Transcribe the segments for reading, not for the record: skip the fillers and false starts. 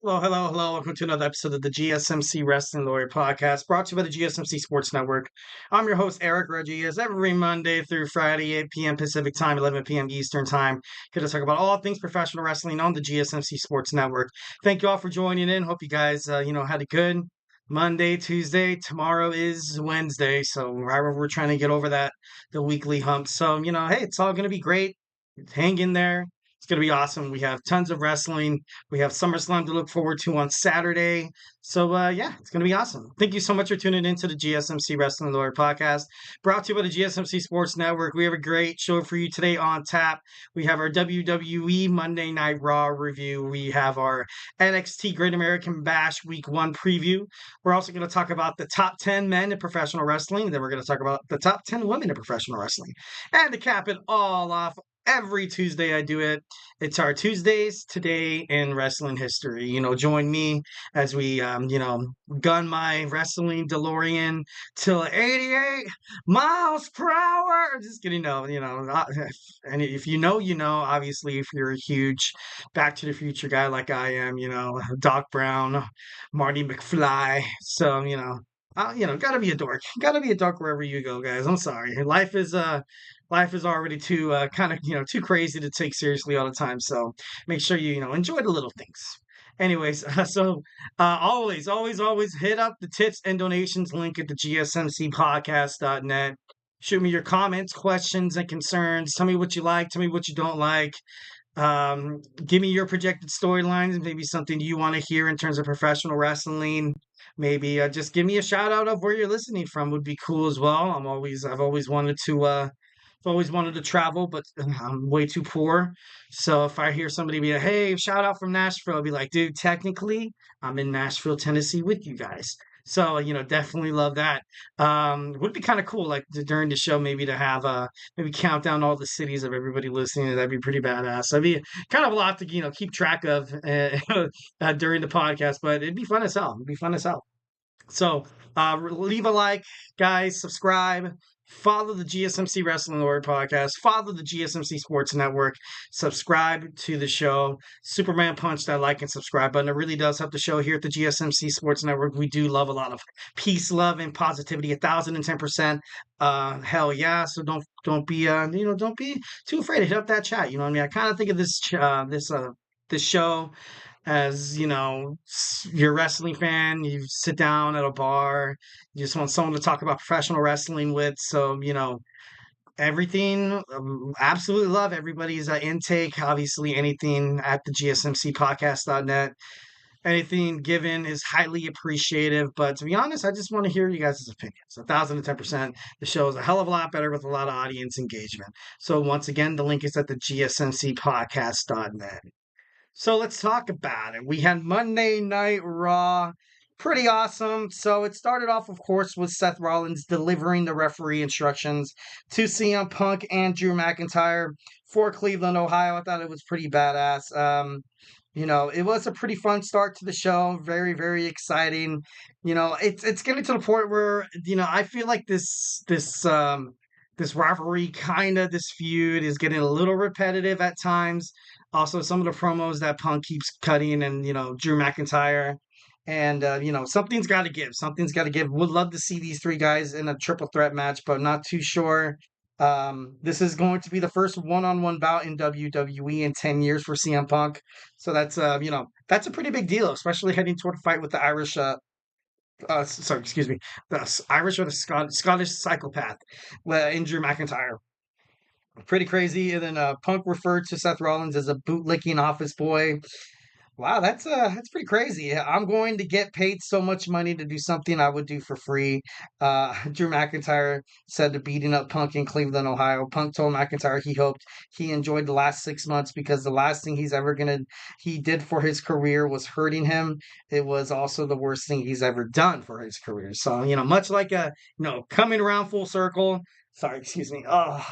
Hello, hello, hello. Welcome to another episode of the GSMC Wrestling Laureate podcast brought to you by the GSMC Sports Network. I'm your host, Eric Rodriguez, every Monday through Friday, 8 p.m. Pacific Time, 11 p.m. Eastern Time. Here to talk about all things professional wrestling on the GSMC Sports Network. Thank you all for joining in. Hope you guys, had a good Monday, Tuesday. Tomorrow is Wednesday. So we're trying to get over the weekly hump. So, hey, it's all going to be great. Hang in there. It's going to be awesome. We have tons of wrestling. We have SummerSlam to look forward to on Saturday. So, it's going to be awesome. Thank you so much for tuning into the GSMC Wrestling Laureate podcast, brought to you by the GSMC Sports Network. We have a great show for you today on tap. We have our WWE Monday Night Raw review. We have our NXT Great American Bash Week 1 preview. We're also going to talk about the top 10 men in professional wrestling. Then we're going to talk about the top 10 women in professional wrestling. And to cap it all off, every Tuesday I do it. It's our Tuesdays Today in Wrestling History. Join me as we, gun my wrestling DeLorean till 88 miles per hour. Just kidding, no, and if you know, obviously, if you're a huge Back to the Future guy like I am, Doc Brown, Marty McFly. So, gotta be a dork. Gotta be a dork wherever you go, guys. I'm sorry. Life is already too too crazy to take seriously all the time. So make sure you enjoy the little things. Anyways, always hit up the tips and donations link at the gsmcpodcast.net. Shoot me your comments, questions, and concerns. Tell me what you like. Tell me what you don't like. Give me your projected storylines, maybe something you want to hear in terms of professional wrestling. Maybe just give me a shout out of where you're listening from would be cool as well. I've always wanted to travel, but I'm way too poor. So if I hear somebody be like, "Hey, shout out from Nashville," I'll be like, "Dude, technically, I'm in Nashville, Tennessee, with you guys." So definitely love that. Would be kind of cool, like during the show, maybe to have maybe count down all the cities of everybody listening. That'd be pretty badass. That'd be kind of a lot to keep track of during the podcast, but it'd be fun as hell. It'd be fun as hell. So leave a like, guys, subscribe, follow the GSMC Wrestling Laureate podcast, follow the GSMC Sports Network, subscribe to the show. Superman punch that like and subscribe button. It really does help the show here at the GSMC Sports Network. We do love a lot of peace, love, and positivity. 1,010%. Hell yeah. So don't be don't be too afraid to hit up that chat. You know what I mean? I kind of think of this show as you're a wrestling fan, you sit down at a bar, you just want someone to talk about professional wrestling with. So everything, absolutely love everybody's intake. Obviously, anything at the gsmcpodcast.net, anything given is highly appreciative. But to be honest, I just want to hear you guys' opinions. 1,010%. The show is a hell of a lot better with a lot of audience engagement. So once again, the link is at the gsmcpodcast.net. So let's talk about it. We had Monday Night Raw. Pretty awesome. So it started off, of course, with Seth Rollins delivering the referee instructions to CM Punk and Drew McIntyre for Cleveland, Ohio. I thought it was pretty badass. It was a pretty fun start to the show. Very, very exciting. It's getting to the point where, I feel like this rivalry, this feud is getting a little repetitive at times. Also, some of the promos that Punk keeps cutting and, Drew McIntyre. And, something's got to give. Something's got to give. Would love to see these three guys in a triple threat match, but not too sure. This is going to be the first one-on-one bout in WWE in 10 years for CM Punk. So that's, that's a pretty big deal, especially heading toward a fight with the Irish, sorry, excuse me, the Irish or the Scottish psychopath, in Drew McIntyre. Pretty crazy. And then Punk referred to Seth Rollins as a bootlicking office boy. Wow, that's pretty crazy. I'm going to get paid so much money to do something I would do for free. Drew McIntyre said to beating up Punk in Cleveland, Ohio. Punk told McIntyre he hoped he enjoyed the last 6 months because the last thing he did for his career was hurting him. It was also the worst thing he's ever done for his career. So, much like coming around full circle. Sorry, excuse me. Oh,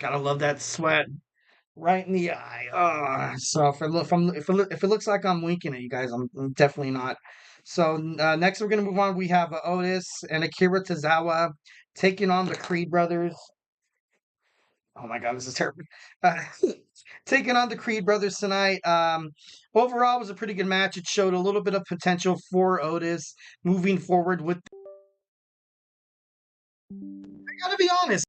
gotta love that sweat right in the eye. So if it looks like I'm winking at you guys, I'm definitely not. So next we're gonna move on. We have Otis and Akira Tozawa taking on the Creed brothers. Oh my God, this is terrible. Uh, taking on the Creed brothers tonight. Overall, it was a pretty good match. It showed a little bit of potential for Otis moving forward with. I gotta be honest.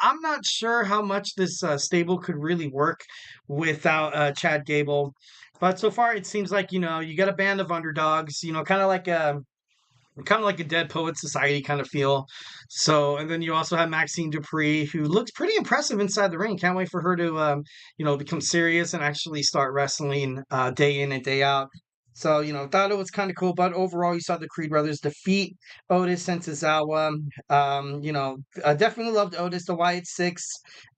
I'm not sure how much this stable could really work without Chad Gable. But so far, it seems like, you got a band of underdogs, kind of like a Dead Poet Society kind of feel. So, and then you also have Maxine Dupree, who looks pretty impressive inside the ring. Can't wait for her to, become serious and actually start wrestling day in and day out. So, thought it was kind of cool. But overall, you saw the Creed brothers defeat Otis and Tozawa. I definitely loved Otis, the Wyatt Sicks.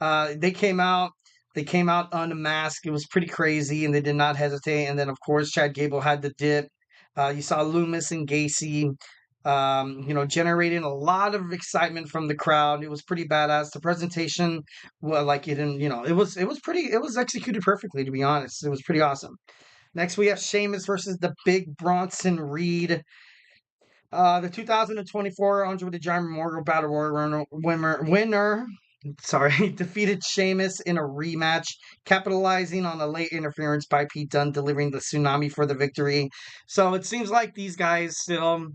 They came out. They came out unmasked. It was pretty crazy, and they did not hesitate. And then, of course, Chad Gable had the dip. You saw Loomis and Gacy, generating a lot of excitement from the crowd. It was pretty badass. The presentation, well, like it, and it was executed perfectly. To be honest, it was pretty awesome. Next, we have Sheamus versus the Big Bronson Reed. The 2024 Andre the Giant Memorial Battle Royal winner sorry, defeated Sheamus in a rematch, capitalizing on a late interference by Pete Dunne, delivering the tsunami for the victory. So it seems like these guys still,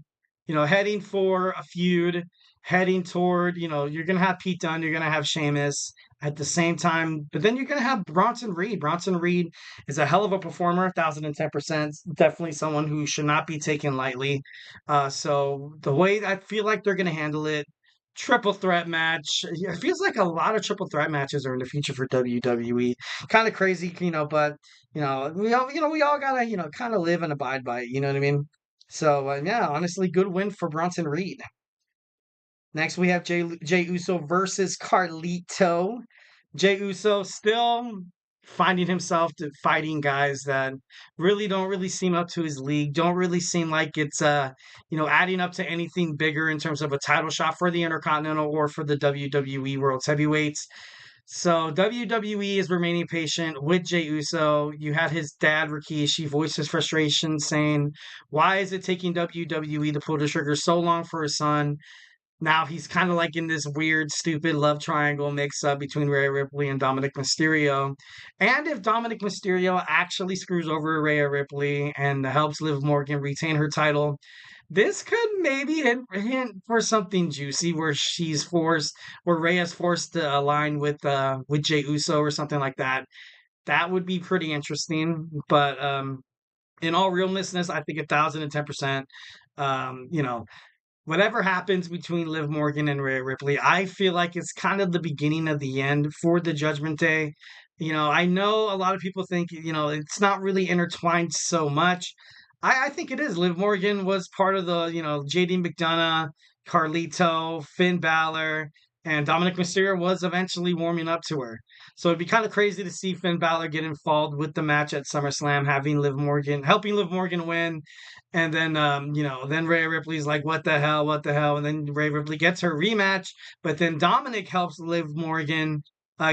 heading for a feud, heading toward, you're going to have Pete Dunne, you're going to have Sheamus at the same time, but then you're going to have Bronson Reed. Bronson Reed is a hell of a performer, 1,010%. Definitely someone who should not be taken lightly. So the way I feel like they're going to handle it, triple threat match. It feels like a lot of triple threat matches are in the future for WWE. Kind of crazy, but we all gotta, kind of live and abide by it. You know what I mean? So yeah, honestly, good win for Bronson Reed. Next, we have Jay Uso versus Carlito. Jay Uso still finding himself to fighting guys that really don't really seem up to his league, don't really seem like it's adding up to anything bigger in terms of a title shot for the Intercontinental or for the WWE World Heavyweights. So WWE is remaining patient with Jey Uso. You had his dad Rikishi voice his frustration, saying, "Why is it taking WWE to pull the trigger so long for his son?" Now he's kind of like in this weird, stupid love triangle mix up between Rhea Ripley and Dominic Mysterio. And if Dominic Mysterio actually screws over Rhea Ripley and helps Liv Morgan retain her title, this could maybe hint for something juicy where Rhea's forced to align with Jey Uso or something like that. That would be pretty interesting. But in all realness, I think 1,010%. Um, you know, whatever happens between Liv Morgan and Rhea Ripley, I feel like it's kind of the beginning of the end for the Judgment Day. I know a lot of people think, it's not really intertwined so much. I think it is. Liv Morgan was part of the, JD McDonough, Carlito, Finn Balor, and Dominic Mysterio was eventually warming up to her. So it'd be kind of crazy to see Finn Balor get involved with the match at SummerSlam, helping Liv Morgan win, and then, then Rhea Ripley's like, what the hell, what the hell? And then Rhea Ripley gets her rematch, but then Dominic helps Liv Morgan,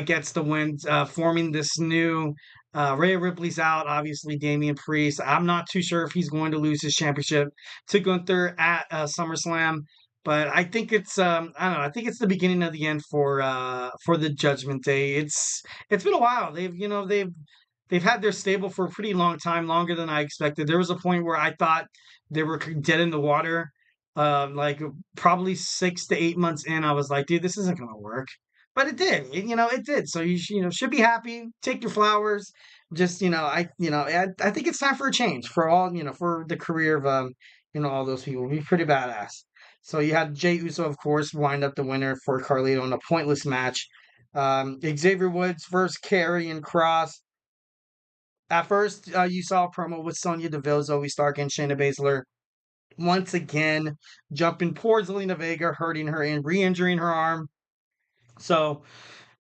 gets the win, forming this new. Rhea Ripley's out, obviously, Damien Priest. I'm not too sure if he's going to lose his championship to Gunther at SummerSlam. But I think I don't know. I think it's the beginning of the end for the Judgment Day. It's been a while. They've had their stable for a pretty long time, longer than I expected. There was a point where I thought they were dead in the water. Like probably 6 to 8 months in, I was like, dude, this isn't gonna work. But it did. It did. So should be happy. Take your flowers. Just I think it's time for a change for all for the career of all those people. It'd be pretty badass. So you had Jey Uso, of course, wind up the winner for Carlito in a pointless match. Xavier Woods versus Karrion Kross. At first, you saw a promo with Sonya Deville, Zoe Stark, and Shayna Baszler once again jumping towards Zelina Vega, hurting her and re-injuring her arm. So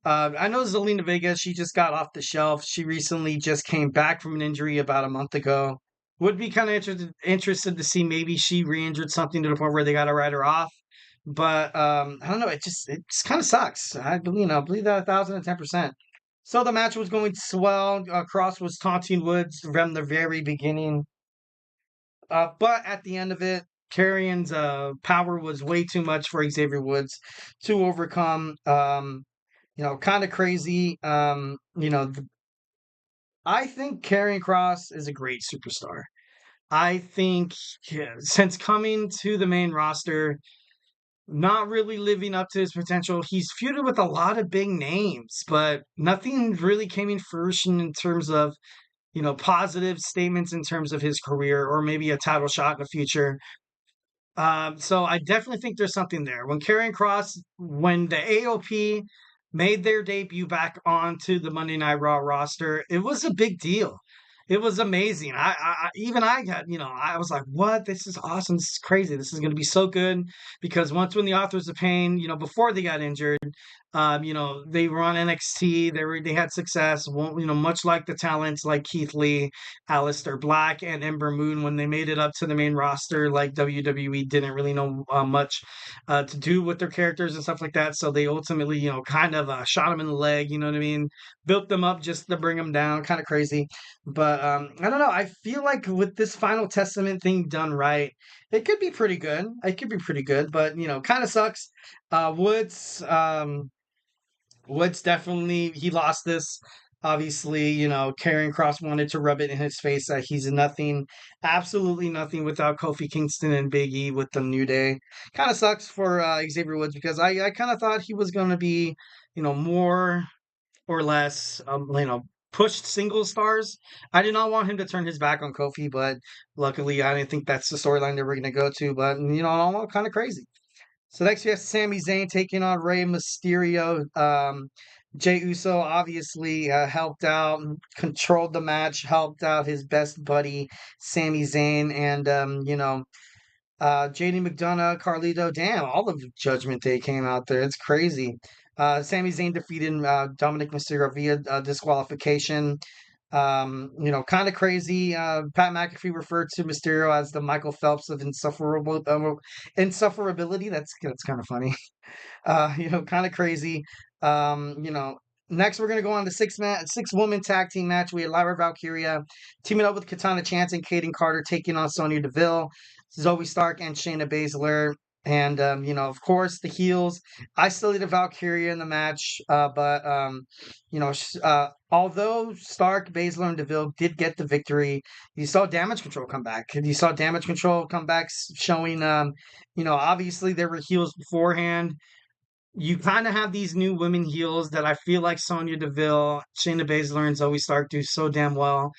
I know Zelina Vega, she just got off the shelf. She recently just came back from an injury about a month ago. Would be kind of interested to see maybe she re-injured something to the point where they got to write her off. But I don't know. It just kind of sucks. I believe that 1,010%. So the match was going swell. Cross was taunting Woods from the very beginning. But at the end of it, Carrion's power was way too much for Xavier Woods to overcome. kind of crazy. I think Karrion Kross is a great superstar. I think since coming to the main roster, not really living up to his potential. He's feuded with a lot of big names, but nothing really came in fruition in terms of, positive statements in terms of his career or maybe a title shot in the future. So I definitely think there's something there. When the AOP made their debut back onto the Monday Night Raw roster, it was a big deal. It was amazing. I got, I was like, what? This is awesome. This is crazy. This is going to be so good because once when the Authors of Pain, before they got injured, they were on NXT. They had success. Much like the talents like Keith Lee, Aleister Black, and Ember Moon, when they made it up to the main roster, like WWE didn't really know much to do with their characters and stuff like that. So they ultimately, kind of shot them in the leg. You know what I mean? Built them up just to bring them down. Kind of crazy. But I don't know. I feel like with this Final Testament thing done right, it could be pretty good. It could be pretty good, but kind of sucks. Woods definitely he lost this. Obviously, Karrion Kross wanted to rub it in his face that he's nothing, absolutely nothing without Kofi Kingston and Big E with the New Day. Kind of sucks for Xavier Woods because I kind of thought he was going to be, more or less, pushed single stars. I did not want him to turn his back on Kofi, but luckily I didn't think that's the storyline that we're going to go to. But, all kind of crazy. So next we have Sami Zayn taking on Rey Mysterio. Jey Uso obviously helped out, controlled the match, helped out his best buddy, Sami Zayn, and, JD McDonough, Carlito. Damn, all of Judgment Day came out there. It's crazy. Sami Zayn defeated Dominic Mysterio via disqualification. Kind of crazy. Pat McAfee referred to Mysterio as the Michael Phelps of insufferability. That's kind of funny. Kind of crazy. Next we're gonna go on the six-woman tag team match. We had Lyra Valkyria teaming up with Katana Chance and Kaden Carter taking on Sonya Deville, Zoe Stark, and Shayna Baszler. And, of course, the heels isolated Valkyria in the match. But although Stark, Baszler, and Deville did get the victory, you saw Damage Control come back. You saw Damage Control come back showing, obviously there were heels beforehand. You kind of have these new women heels that I feel like Sonya Deville, Shayna Baszler, and Zoe Stark do so damn well.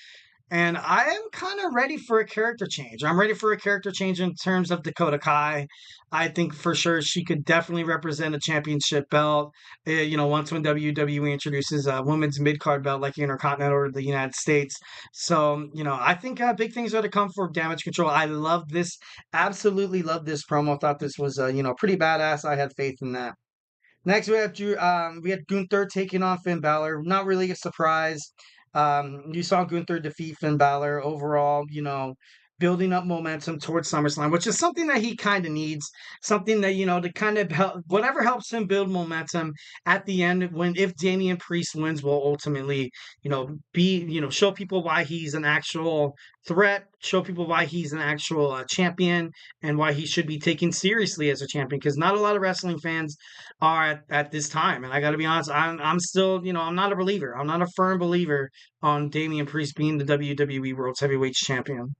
And I am kind of ready for a character change. I'm ready for a character change in terms of Dakota Kai. I think for sure she could definitely represent a championship belt. Once when WWE introduces a women's mid-card belt like Intercontinental or the United States. So, I think big things are to come for Damage Control. I love this. Absolutely love this promo. Thought this was, pretty badass. I had faith in that. Next, we had Gunther taking on Finn Balor. Not really a surprise. You saw Gunther defeat Finn Balor overall, building up momentum towards SummerSlam, which is something that he kind of needs, something that, to kind of help, whatever helps him build momentum at the end, if Damien Priest wins, will ultimately, show people why he's an actual threat, show people why he's an actual champion, and why he should be taken seriously as a champion, because not a lot of wrestling fans are at this time. And I got to be honest, I'm still, I'm not a believer. I'm not a firm believer on Damien Priest being the WWE World's Heavyweight Champion.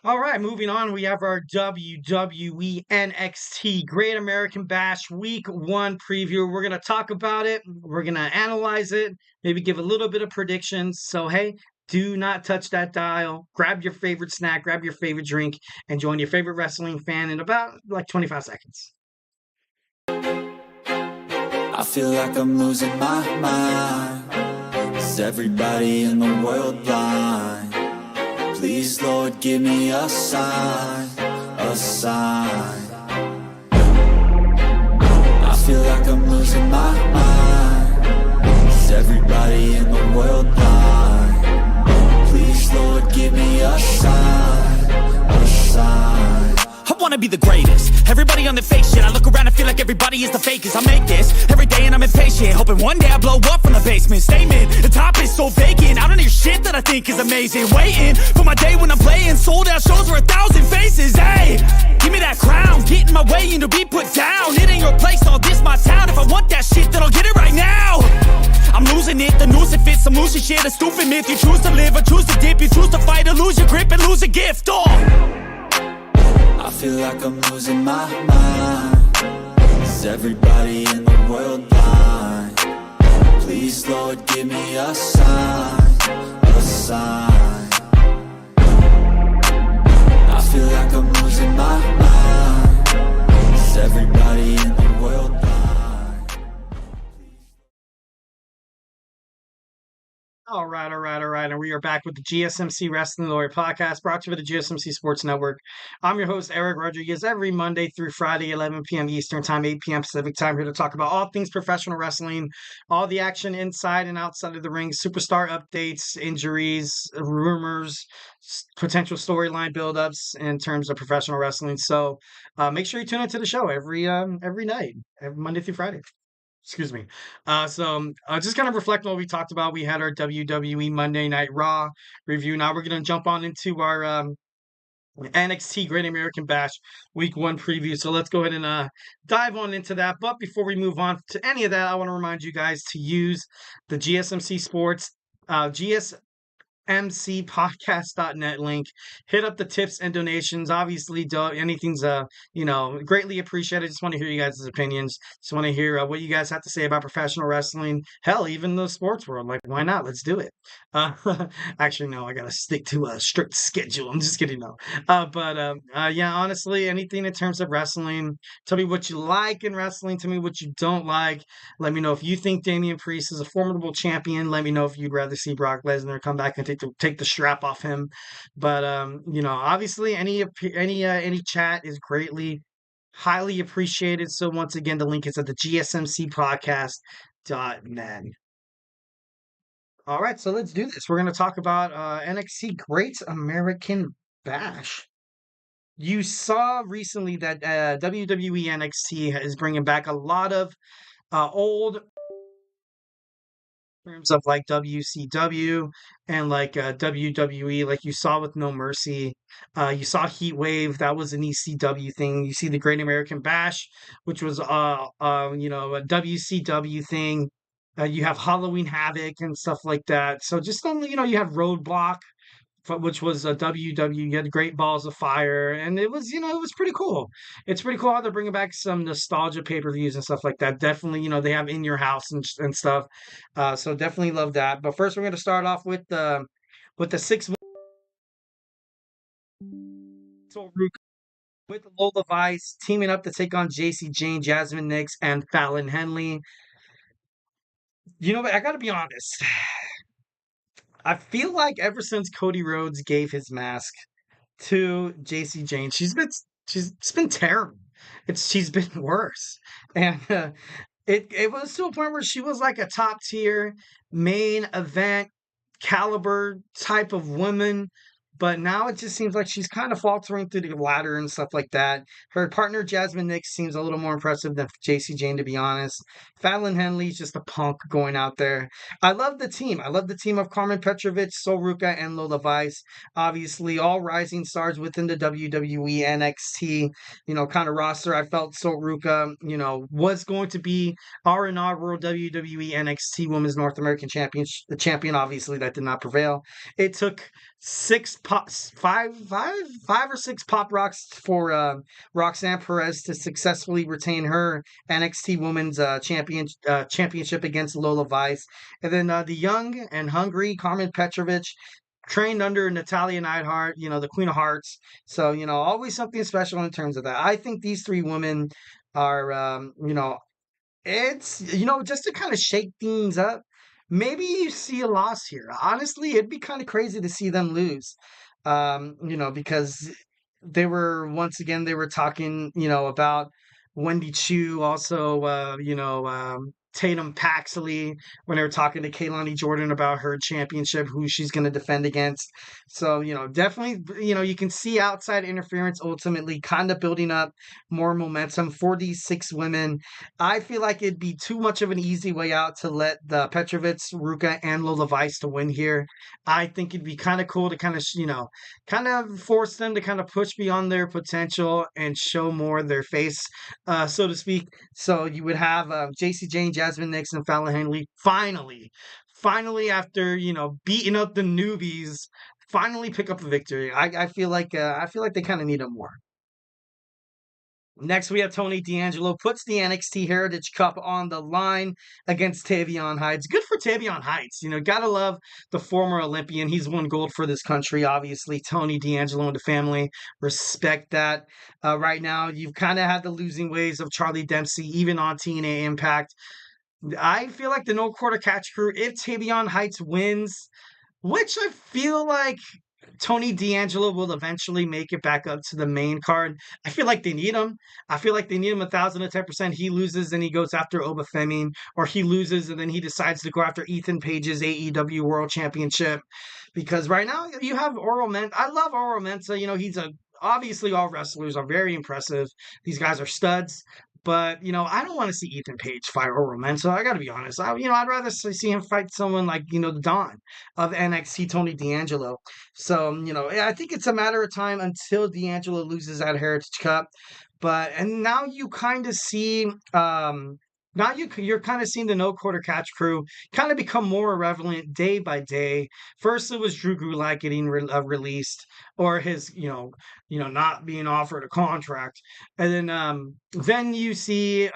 All right, moving on, we have our WWE NXT Great American Bash Week 1 preview. We're going to talk about it. We're going to analyze it, maybe give a little bit of predictions. So, hey, do not touch that dial. Grab your favorite snack, grab your favorite drink, and join your favorite wrestling fan in about 25 seconds. I feel like I'm losing my mind. Is everybody in the world blind? Please, Lord, give me a sign, a sign. I feel like I'm losing my mind. Is everybody in the world blind? Please, Lord, give me a sign, a sign. I wanna be the greatest, Everybody on the fake shit. I look around and feel like everybody is the fakest. I make this every day and I'm impatient, hoping one day I blow up from the basement. Statement, the top is so vacant. I don't hear shit that I think is amazing. Waiting for my day when I'm playing sold out shows for 1,000 faces. Hey, give me that crown, get in my way and to be put down. It ain't your place, all this my town. If I want that shit, then I'll get it right now. I'm losing it, the noose it fits. I'm losing shit, a stupid myth. You choose to live or choose to dip. You choose to fight or lose your grip and lose a gift. I feel like I'm losing my mind. Is everybody in the world blind? Please, Lord, give me a sign, a sign. I feel like I'm losing my mind. Is everybody in the world blind? All right, all right, all right. And we are back with the GSMC Wrestling Laureate podcast brought to you by the GSMC Sports Network. I'm your host, Eric Rodriguez, every Monday through Friday, 11 p.m. Eastern Time, 8 p.m. Pacific Time, here to talk about all things professional wrestling, all the action inside and outside of the ring, superstar updates, injuries, rumors, potential storyline buildups in terms of professional wrestling. So make sure you tune into the show every night, every Monday through Friday. Excuse me. Just kind of reflect on what we talked about. We had our WWE Monday Night Raw review. Now we're going to jump on into our NXT Great American Bash Week 1 preview. So let's go ahead and dive on into that. But before we move on to any of that, I want to remind you guys to use the GSMC Sports GSMCpodcast.net link. Hit up the tips and donations. Obviously, anything's greatly appreciated. Just want to hear you guys' opinions. Just want to hear what you guys have to say about professional wrestling. Hell, even the sports world. Like, why not? Let's do it. Actually, no, I gotta stick to a strict schedule. I'm just kidding, no. Yeah, honestly, anything in terms of wrestling. Tell me what you like in wrestling. Tell me what you don't like. Let me know if you think Damien Priest is a formidable champion. Let me know if you'd rather see Brock Lesnar come back and take the strap off him. But obviously, any chat is greatly, highly appreciated. So once again, the link is at the GSMCpodcast.net. All right, so let's do this. We're going to talk about NXT Great American Bash. You saw recently that WWE NXT is bringing back a lot of old terms of like WCW and like WWE, like you saw with No Mercy. You saw Heat Wave, that was an ECW thing. You see the Great American Bash, which was a WCW thing. You have Halloween Havoc and stuff like that. So just only, you have Roadblock, which was a WW. You had Great Balls of Fire, and it was, it was pretty cool. It's pretty cool how they're bringing back some nostalgia pay-per-views and stuff like that. Definitely, they have In Your House and stuff. So definitely love that. But first, we're going to start off with the six with Lola Vice teaming up to take on JC Jane, Jasmine Nix, and Fallon Henley. You know what? I got to be honest. I feel like ever since Cody Rhodes gave his mask to JC Jane, she's been terrible. She's been worse, and it was to a point where she was like a top tier main event caliber type of woman. But now it just seems like she's kind of faltering through the ladder and stuff like that. Her partner, Jasmine Nix, seems a little more impressive than JC Jane, to be honest. Fallon Henley's just a punk going out there. I love the team. I love the team of Carmen Petrovic, Sol Ruca, and Lola Vice. Obviously, all rising stars within the WWE NXT, kind of roster. I felt Sol Ruca, was going to be our inaugural WWE NXT Women's North American champion. Obviously, that did not prevail. It took five or six pop rocks for Roxanne Perez to successfully retain her NXT Women's championship against Lola Vice. And then the young and hungry Carmen Petrovic, trained under Natalia Neidhart, the Queen of Hearts. So, always something special in terms of that. I think these three women are, it's, just to kind of shake things up. Maybe you see a loss here. Honestly, it'd be kind of crazy to see them lose. Because they were talking, about Wendy Chu, also, Tatum Paxley when they were talking to Kaylani Jordan about her championship, who she's going to defend against. So, definitely, you can see outside interference ultimately kind of building up more momentum for these 6 women. I feel like it'd be too much of an easy way out to let the Petrovitz, Ruka, and Lola Vice to win here. I think it'd be kind of cool to kind of force them to kind of push beyond their potential and show more their face, so to speak. So you would have JC Jane, Jasmine Nix, and Fallon Henley finally after beating up the newbies, finally pick up a victory. I feel like they kind of need them more. Next, we have Tony D'Angelo puts the NXT Heritage Cup on the line against Tavion Heights. Good for Tavion Heights. Gotta love the former Olympian. He's won gold for this country, obviously. Tony D'Angelo and the family respect that. Right now, you've kind of had the losing ways of Charlie Dempsey, even on TNA Impact. I feel like the No Quarter Catch crew, if Tavion Heights wins, which I feel like Tony D'Angelo will eventually make it back up to the main card. I feel like they need him. I feel like they need him 1,010%. He loses and he goes after Oba Femi, or he loses and then he decides to go after Ethan Page's AEW World Championship. Because right now you have Oro Mensah. I love Oro Mensah. Obviously all wrestlers are very impressive. These guys are studs. But, I don't want to see Ethan Page fight Oro Mensah. I got to be honest. I'd rather see him fight someone like, the Don of NXT, Tony D'Angelo. So, I think it's a matter of time until D'Angelo loses that Heritage Cup. And now you kind of see, you're kind of seeing the No Quarter Catch crew kind of become more irrelevant day by day. First, it was Drew Gulak getting released, or his, not being offered a contract, and then you see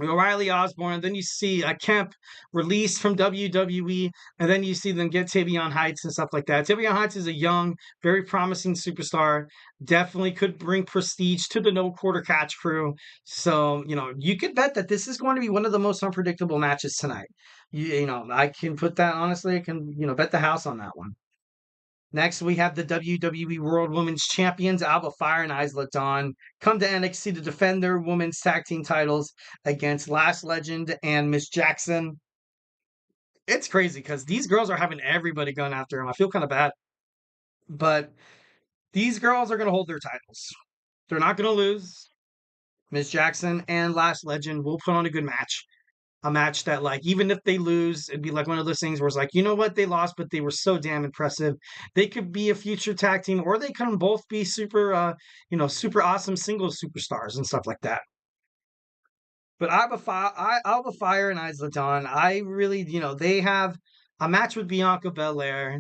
O'Reilly Osborne, then you see Kemp released from WWE, and then you see them get Tavion Heights and stuff like that. Tavion Heights is a young, very promising superstar. Definitely could bring prestige to the No Quarter Catch crew. So, you could bet that this is going to be one of the most unpredictable matches tonight. I can put that, honestly, I can, bet the house on that one. Next, we have the WWE World Women's Champions, Alba Fire and Isla Dawn, come to NXT to defend their women's tag team titles against Lash Legend and Miss Jackson. It's crazy because these girls are having everybody going after them. I feel kind of bad. But these girls are going to hold their titles. They're not going to lose. Miss Jackson and Lash Legend will put on a good match. A match that, even if they lose, it'd be like one of those things where it's you know what, they lost, but they were so damn impressive. They could be a future tag team, or they can both be super, super awesome singles superstars and stuff like that. But Alba Fire and Isla Dawn, I really, they have a match with Bianca Belair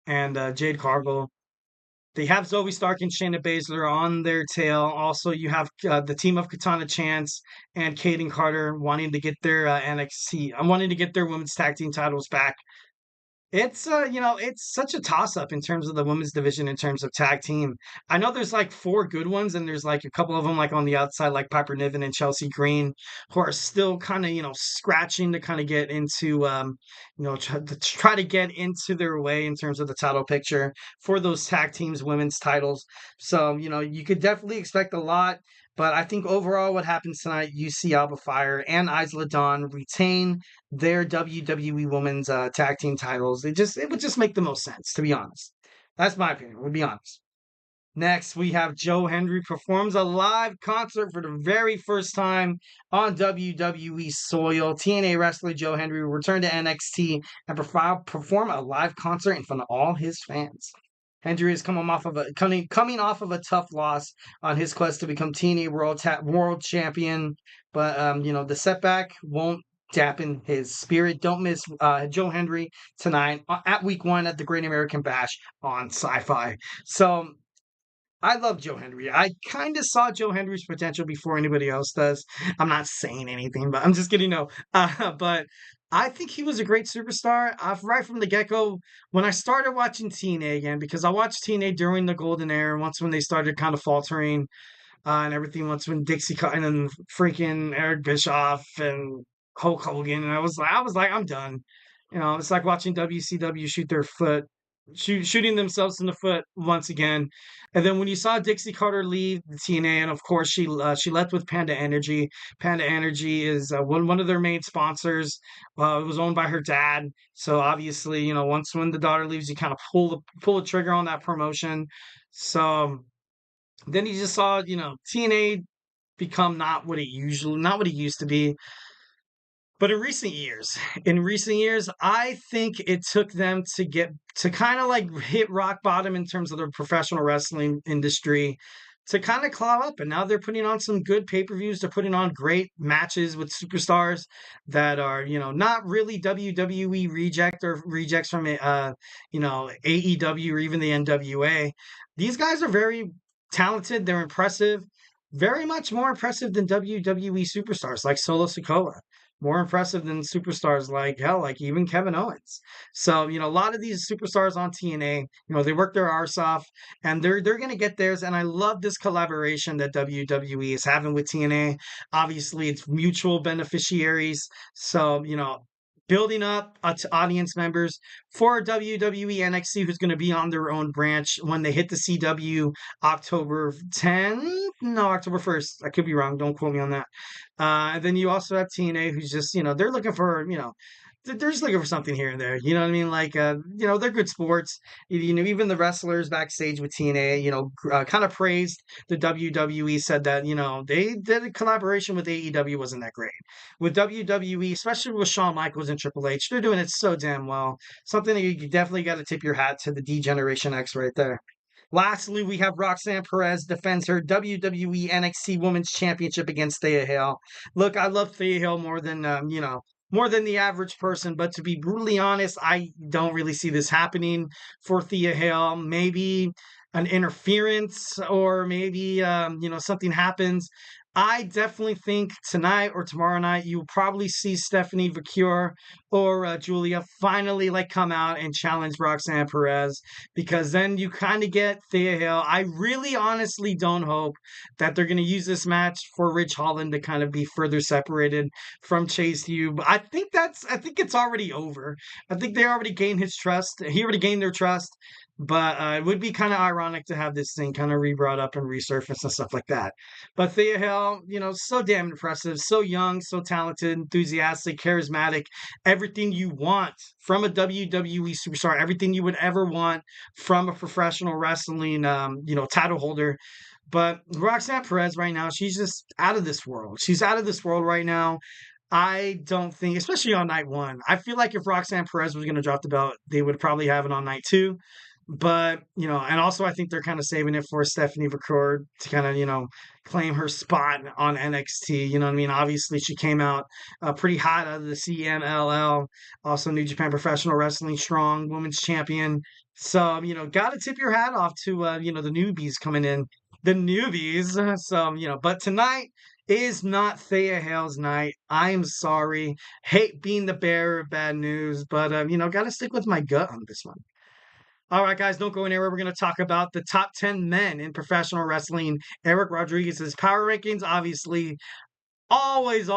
and Jade Cargill. They have Zoe Stark and Shayna Baszler on their tail. Also, you have the team of Katana Chance and Kaden Carter wanting to get their NXT. I'm wanting to get their women's tag team titles back. It's it's such a toss-up in terms of the women's division, in terms of tag team. I know there's 4 good ones, and there's a couple of them on the outside, like Piper Niven and Chelsea Green, who are still kind of scratching to kind of get into try to get into their way in terms of the title picture for those tag teams women's titles. So you could definitely expect a lot. But I think overall what happens tonight, you see Alba Fire and Isla Dawn retain their WWE Women's Tag Team titles. It would just make the most sense, to be honest. That's my opinion, we'll be honest. Next, we have Joe Hendry performs a live concert for the very first time on WWE soil. TNA wrestler Joe Hendry will return to NXT and perform a live concert in front of all his fans. Hendry is coming off of a tough loss on his quest to become TNA World Champion, but the setback won't dampen his spirit. Don't miss Joe Hendry tonight at Week 1 at the Great American Bash on Sci-Fi. So I love Joe Hendry. I kind of saw Joe Hendry's potential before anybody else does. I'm not saying anything, but I'm just kidding. No, but I think he was a great superstar right from the get-go. When I started watching TNA again, because I watched TNA during the Golden Era, once when they started kind of faltering and everything, once when Dixie Cut and then freaking Eric Bischoff and Hulk Hogan, and I was like, I'm done. It's like watching WCW shoot their foot shooting themselves in the foot once again. And then when you saw Dixie Carter leave the TNA, and of course she left with Panda Energy. Panda Energy is one of their main sponsors. It was owned by her dad, so obviously once when the daughter leaves, you kind of pull the trigger on that promotion. So then you just saw TNA become not what it used to be. But in recent years, I think it took them to get to kind of like hit rock bottom in terms of the professional wrestling industry to kind of claw up. And now they're putting on some good pay-per-views. They're putting on great matches with superstars that are, not really WWE rejects from AEW or even the NWA. These guys are very talented. They're impressive. Very much more impressive than WWE superstars like Solo Sikoa, more impressive than superstars like even Kevin Owens. So, a lot of these superstars on TNA, they work their arse off and they're going to get theirs. And I love this collaboration that WWE is having with TNA. Obviously, it's mutual beneficiaries. So, building up audience members for WWE NXT, who's going to be on their own branch when they hit the CW October 1st. I could be wrong. Don't quote me on that. And then you also have TNA, who's just, they're looking for, they're just looking for something here and there. You know what I mean? Like, they're good sports. Even the wrestlers backstage with TNA, kind of praised the WWE, said that, they did a collaboration with AEW wasn't that great. With WWE, especially with Shawn Michaels and Triple H, they're doing it so damn well. Something that you definitely got to tip your hat to the D-Generation X right there. Lastly, we have Roxanne Perez defends her WWE NXT Women's Championship against Thea Hail. Look, I love Thea Hail more than the average person, but to be brutally honest, I don't really see this happening for Thea Hail. Maybe an interference or maybe, something happens. I definitely think tonight or tomorrow night, you'll probably see Stephanie Vacure or Julia finally come out and challenge Roxanne Perez, because then you kind of get Thea Hail. I really honestly don't hope that they're going to use this match for Ridge Holland to kind of be further separated from Chase U. But I think it's already over. I think they already gained his trust. He already gained their trust. But it would be kind of ironic to have this thing kind of re-brought up and resurfaced and stuff like that. But Thea Hail, so damn impressive, so young, so talented, enthusiastic, charismatic, everything you want from a WWE superstar, everything you would ever want from a professional wrestling, title holder. But Roxanne Perez right now, she's just out of this world. She's out of this world right now. I don't think, especially on night one, I feel like if Roxanne Perez was going to drop the belt, they would probably have it on night two. But, and also I think they're kind of saving it for Stephanie Vacure to kind of, claim her spot on NXT. You know what I mean? Obviously, she came out pretty hot out of the CMLL, also New Japan Professional Wrestling Strong Women's Champion. So, got to tip your hat off to, the newbies coming in. The newbies. So, but tonight is not Thea Hail's night. I'm sorry. Hate being the bearer of bad news, but, got to stick with my gut on this one. All right, guys, don't go anywhere. We're going to talk about the top 10 men in professional wrestling. Eric Rodriguez's power rankings, obviously, always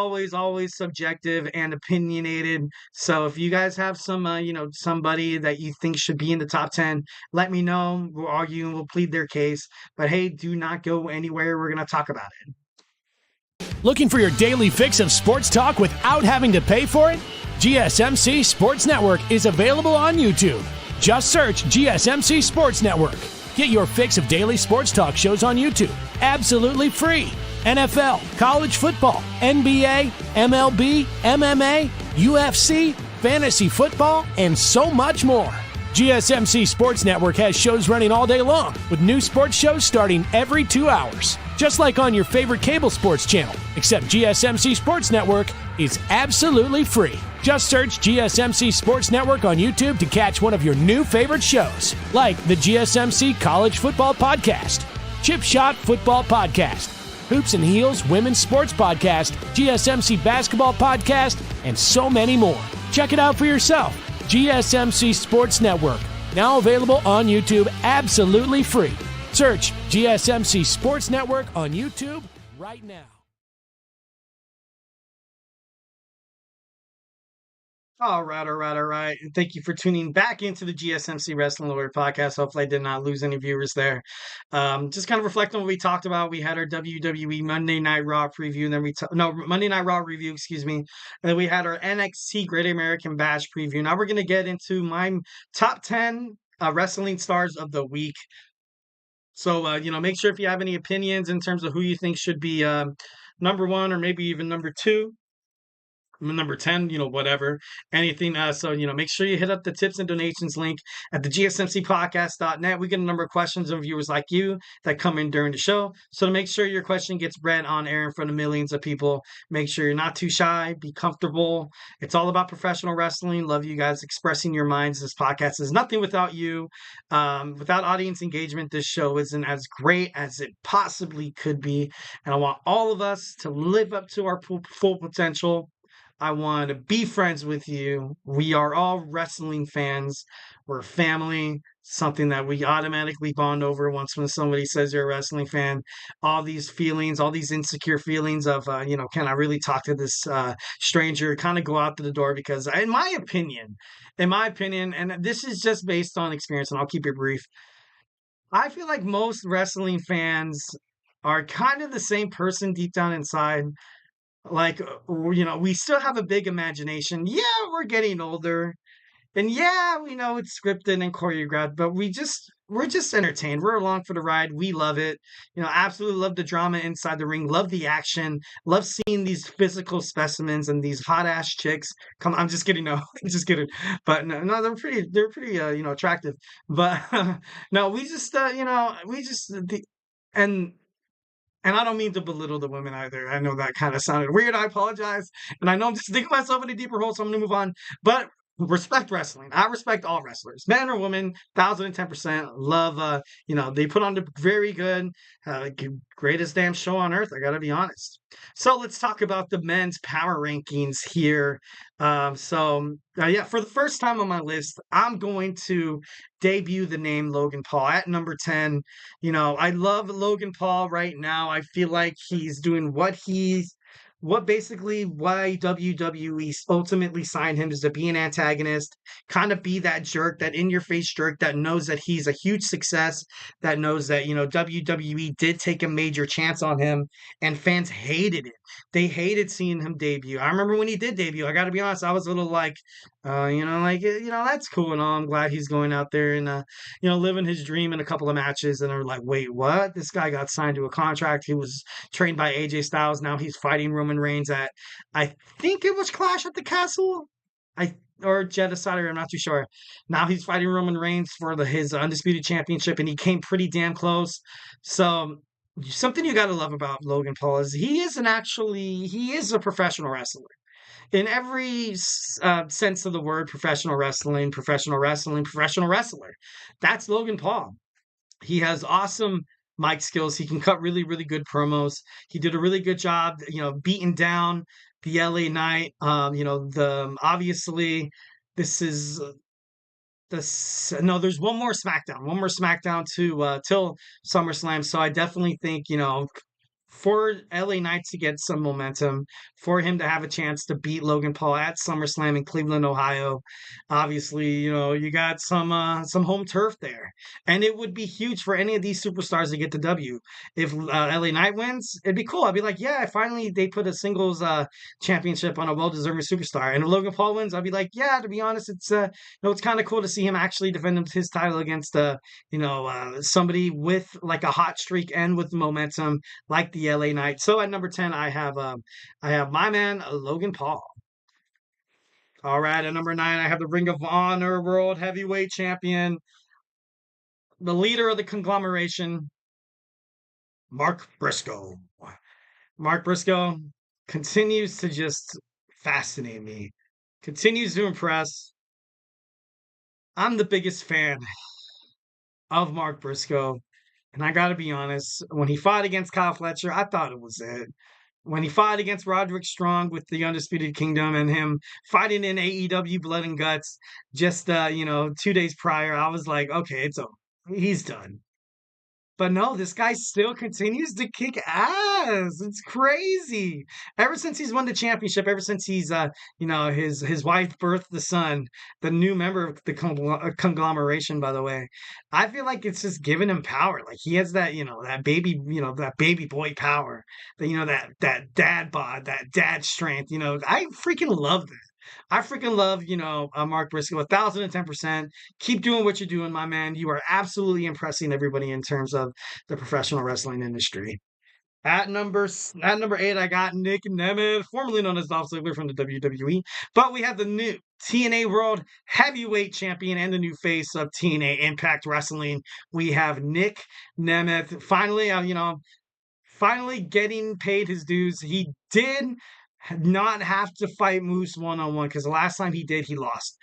subjective and opinionated. So if you guys have some, somebody that you think should be in the top 10, let me know. We'll argue and we'll plead their case. But hey, do not go anywhere. We're going to talk about it. Looking for your daily fix of sports talk without having to pay for it? GSMC Sports Network is available on YouTube. Just search GSMC Sports Network. Get your fix of daily sports talk shows on YouTube, absolutely free. NFL, college football, NBA, MLB, MMA, UFC, fantasy football, and so much more. GSMC Sports Network has shows running all day long, with new sports shows starting every 2 hours. Just like on your favorite cable sports channel, except GSMC Sports Network is absolutely free. Just search GSMC Sports Network on YouTube to catch one of your new favorite shows, like the GSMC College Football Podcast, Chip Shot Football Podcast, Hoops and Heels Women's Sports Podcast, GSMC Basketball Podcast, and so many more. Check it out for yourself. GSMC Sports Network, now available on YouTube absolutely free. Search GSMC Sports Network on YouTube right now. All right, all right, all right. And thank you for tuning back into the GSMC Wrestling Laureate podcast. Hopefully, I did not lose any viewers there. Just kind of reflect on what we talked about. We had our WWE Monday Night Raw preview, and then Monday Night Raw review, excuse me. And then we had our NXT Great American Bash preview. Now we're gonna get into my top 10 wrestling stars of the week. So make sure if you have any opinions in terms of who you think should be number one or maybe even number two, number 10, whatever, anything. So, make sure you hit up the tips and donations link at the gsmcpodcast.net. We get a number of questions of viewers like you that come in during the show. So to make sure your question gets read on air in front of millions of people, make sure you're not too shy, be comfortable. It's all about professional wrestling. Love you guys expressing your minds. This podcast is nothing without you. Without audience engagement, this show isn't as great as it possibly could be. And I want all of us to live up to our full potential. I want to be friends with you. We are all wrestling fans. We're family, something that we automatically bond over once when somebody says you're a wrestling fan. All these feelings, all these insecure feelings of, can I really talk to this stranger, kind of go out to the door because, in my opinion, and this is just based on experience, and I'll keep it brief, I feel like most wrestling fans are kind of the same person deep down inside. Like, we still have a big imagination. Yeah, we're getting older. And yeah, we know it's scripted and choreographed, but we're just entertained. We're along for the ride. We love it. Absolutely love the drama inside the ring. Love the action. Love seeing these physical specimens and these hot ass chicks. Come, I'm just kidding. No, I'm just kidding. But no, they're pretty, attractive. But no, we just, and and I don't mean to belittle the women either. I know that kind of sounded weird. I apologize. And I know I'm just digging myself in a deeper hole, so I'm going to move on. But respect wrestling. I respect all wrestlers, man or woman, 1010%. Love, they put on the very good, greatest damn show on earth. I got to be honest. So let's talk about the men's power rankings here. For the first time on my list, I'm going to debut the name Logan Paul at number 10. I love Logan Paul right now. I feel like he's doing what basically why WWE ultimately signed him is to be an antagonist, kind of be that jerk, that in-your-face jerk that knows that he's a huge success, that knows that, WWE did take a major chance on him, and fans hated it. They hated seeing him debut. I remember when he did debut, I got to be honest, I was a little like, that's cool and all. I'm glad he's going out there and, living his dream in a couple of matches. And they're like, wait, what? This guy got signed to a contract. He was trained by AJ Styles. Now he's fighting Roman Reigns at, I think it was Clash at the Castle. Or Jeddah, I'm not too sure. Now he's fighting Roman Reigns for his undisputed championship, and he came pretty damn close. So something you got to love about Logan Paul is he is a professional wrestler in every sense of the word. Professional wrestling, professional wrestling, professional wrestler. That's Logan Paul. He has awesome mic skills. He can cut really, really good promos. He did a really good job, beating down the LA Knight. Obviously this is there's one more SmackDown to till SummerSlam. So I definitely think, for LA Knight to get some momentum, for him to have a chance to beat Logan Paul at SummerSlam in Cleveland, Ohio. Obviously, you got some home turf there. And it would be huge for any of these superstars to get the W. If LA Knight wins, it'd be cool. I'd be like, yeah, finally they put a singles championship on a well-deserving superstar. And if Logan Paul wins, I'd be like, yeah, to be honest, it's it's kind of cool to see him actually defend his title against somebody with like a hot streak and with momentum like the LA Knight. So at number 10, I have my man Logan Paul. All right, at number 9, I have the Ring of Honor World Heavyweight Champion, the leader of the conglomeration, Mark Briscoe. Mark Briscoe continues to just fascinate me, continues to impress. I'm the biggest fan of Mark Briscoe. And I got to be honest, when he fought against Kyle Fletcher, I thought it was it. When he fought against Roderick Strong with the Undisputed Kingdom and him fighting in AEW Blood and Guts just, 2 days prior, I was like, okay, it's over. He's done. But no, this guy still continues to kick ass. It's crazy. Ever since he's won the championship, ever since he's his wife birthed the son, the new member of the conglomeration, by the way. I feel like it's just giving him power. Like he has that, that baby boy power. That that dad bod, that dad strength. I freaking love that. I freaking love, Mark Briscoe, 1,010%. Keep doing what you're doing, my man. You are absolutely impressing everybody in terms of the professional wrestling industry. At number 8, I got Nick Nemeth, formerly known as Dolph Ziggler from the WWE. But we have the new TNA World Heavyweight Champion and the new face of TNA Impact Wrestling. We have Nick Nemeth. Finally getting paid his dues. He did not have to fight Moose one-on-one because the last time he did, he lost.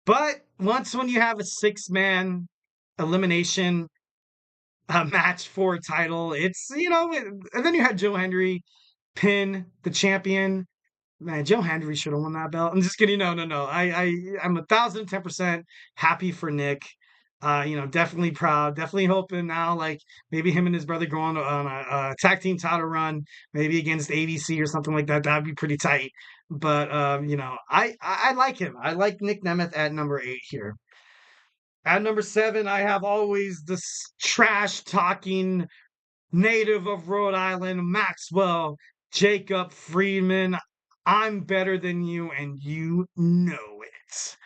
But when you have a 6-man elimination match for a title, it's, and then you had Joe Hendry pin the champion. Man, Joe Hendry should have won that belt. I'm just kidding. No. I'm 1,010% happy for Nick. Definitely proud. Definitely hoping now, like maybe him and his brother go on a tag team title run, maybe against ABC or something like that. That'd be pretty tight. But I like him. I like Nick Nemeth at number 8 here. At number 7, I have always this trash talking native of Rhode Island, Maxwell Jacob Friedman. I'm better than you, and you know it.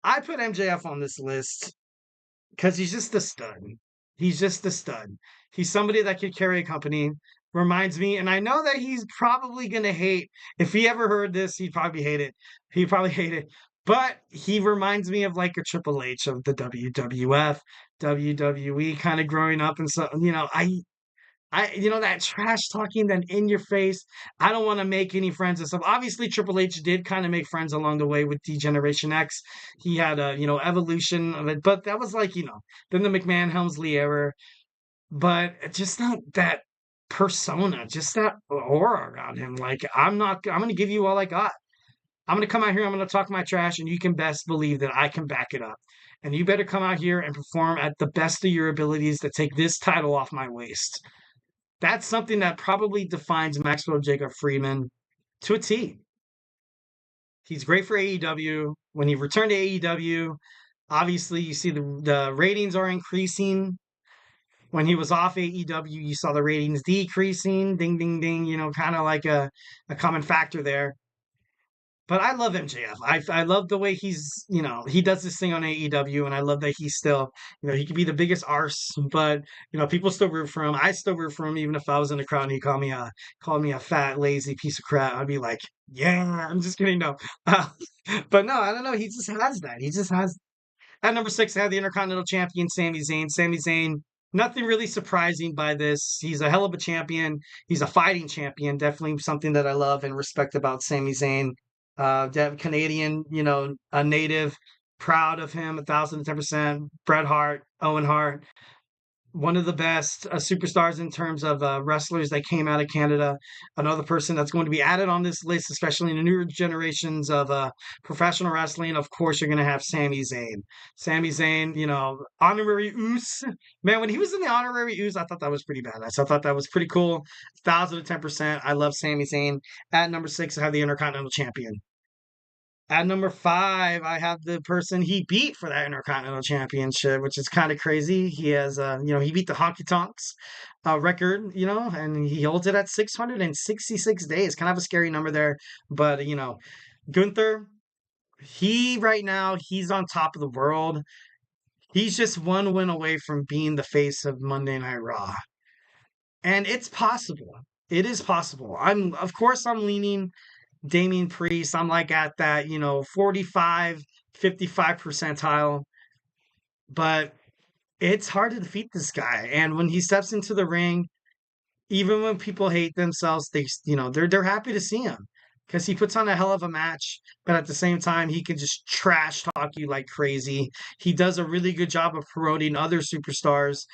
I put MJF on this list because he's just a stud. He's just a stud. He's somebody that could carry a company. Reminds me, and I know that he's probably going to hate. If he ever heard this, he'd probably hate it. He'd probably hate it. But he reminds me of like a Triple H of the WWF, WWE kind of growing up. And so, that trash talking, that in your face. I don't want to make any friends and stuff. Obviously, Triple H did kind of make friends along the way with D-Generation X. He had a, evolution of it, but that was like, then the McMahon Helmsley era. But just not that persona, just that aura around him. Like, I'm going to give you all I got. I'm going to come out here, I'm going to talk my trash, and you can best believe that I can back it up. And you better come out here and perform at the best of your abilities to take this title off my waist. That's something that probably defines Maxwell Jacob Friedman to a T. He's great for AEW. When he returned to AEW, obviously you see the ratings are increasing. When he was off AEW, you saw the ratings decreasing. Ding, ding, ding. Kind of like a common factor there. But I love MJF. I love the way he's, he does this thing on AEW, and I love that he's still, he could be the biggest arse, but, people still root for him. I still root for him, even if I was in the crowd and he called me a fat, lazy piece of crap. I'd be like, yeah, I'm just kidding. No. But no, I don't know. He just has that. He just has. At number 6, I have the Intercontinental Champion, Sami Zayn. Sami Zayn, nothing really surprising by this. He's a hell of a champion. He's a fighting champion. Definitely something that I love and respect about Sami Zayn. Canadian, a native, proud of him, 1,010%. Bret Hart, Owen Hart, one of the best superstars in terms of wrestlers that came out of Canada. Another person that's going to be added on this list, especially in the newer generations of professional wrestling. Of course, you're going to have Sami Zayn. Sami Zayn, honorary Uce. Man, when he was in the honorary Uce, I thought that was pretty badass. I thought that was pretty cool. 1,010%. I love Sami Zayn. At number 6, I have the Intercontinental Champion. At number 5, I have the person he beat for that Intercontinental Championship, which is kind of crazy. He has, he beat the Honky Tonks record, and he holds it at 666 days. Kind of a scary number there. But, Gunther, right now, he's on top of the world. He's just one win away from being the face of Monday Night Raw. And it's possible. It is possible. Of course, I'm leaning Damien Priest. I'm like at that, 45, 55 percentile. But it's hard to defeat this guy. And when he steps into the ring, even when people hate themselves, they're happy to see him. because he puts on a hell of a match, but at the same time, he can just trash talk you like crazy. He does a really good job of promoting other superstars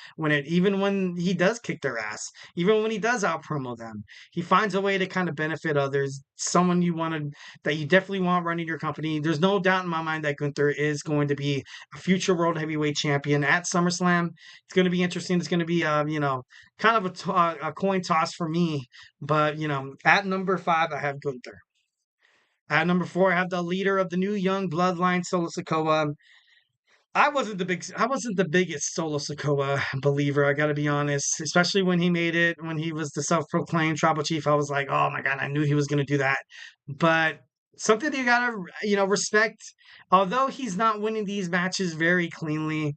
even when he does kick their ass, even when he does out promo them. He finds a way to kind of benefit others. Someone that you definitely want running your company. There's no doubt in my mind that Gunther is going to be a future world heavyweight champion at SummerSlam. It's going to be interesting. It's going to be, kind of a coin toss for me. But, at number 5, I have Gunther. At number 4, I have the leader of the new young bloodline, Solo Sikoa. I wasn't the biggest Solo Sikoa believer, I gotta be honest. Especially when when he was the self-proclaimed tribal chief. I was like, oh my god, I knew he was gonna do that. But something you gotta, respect. Although he's not winning these matches very cleanly,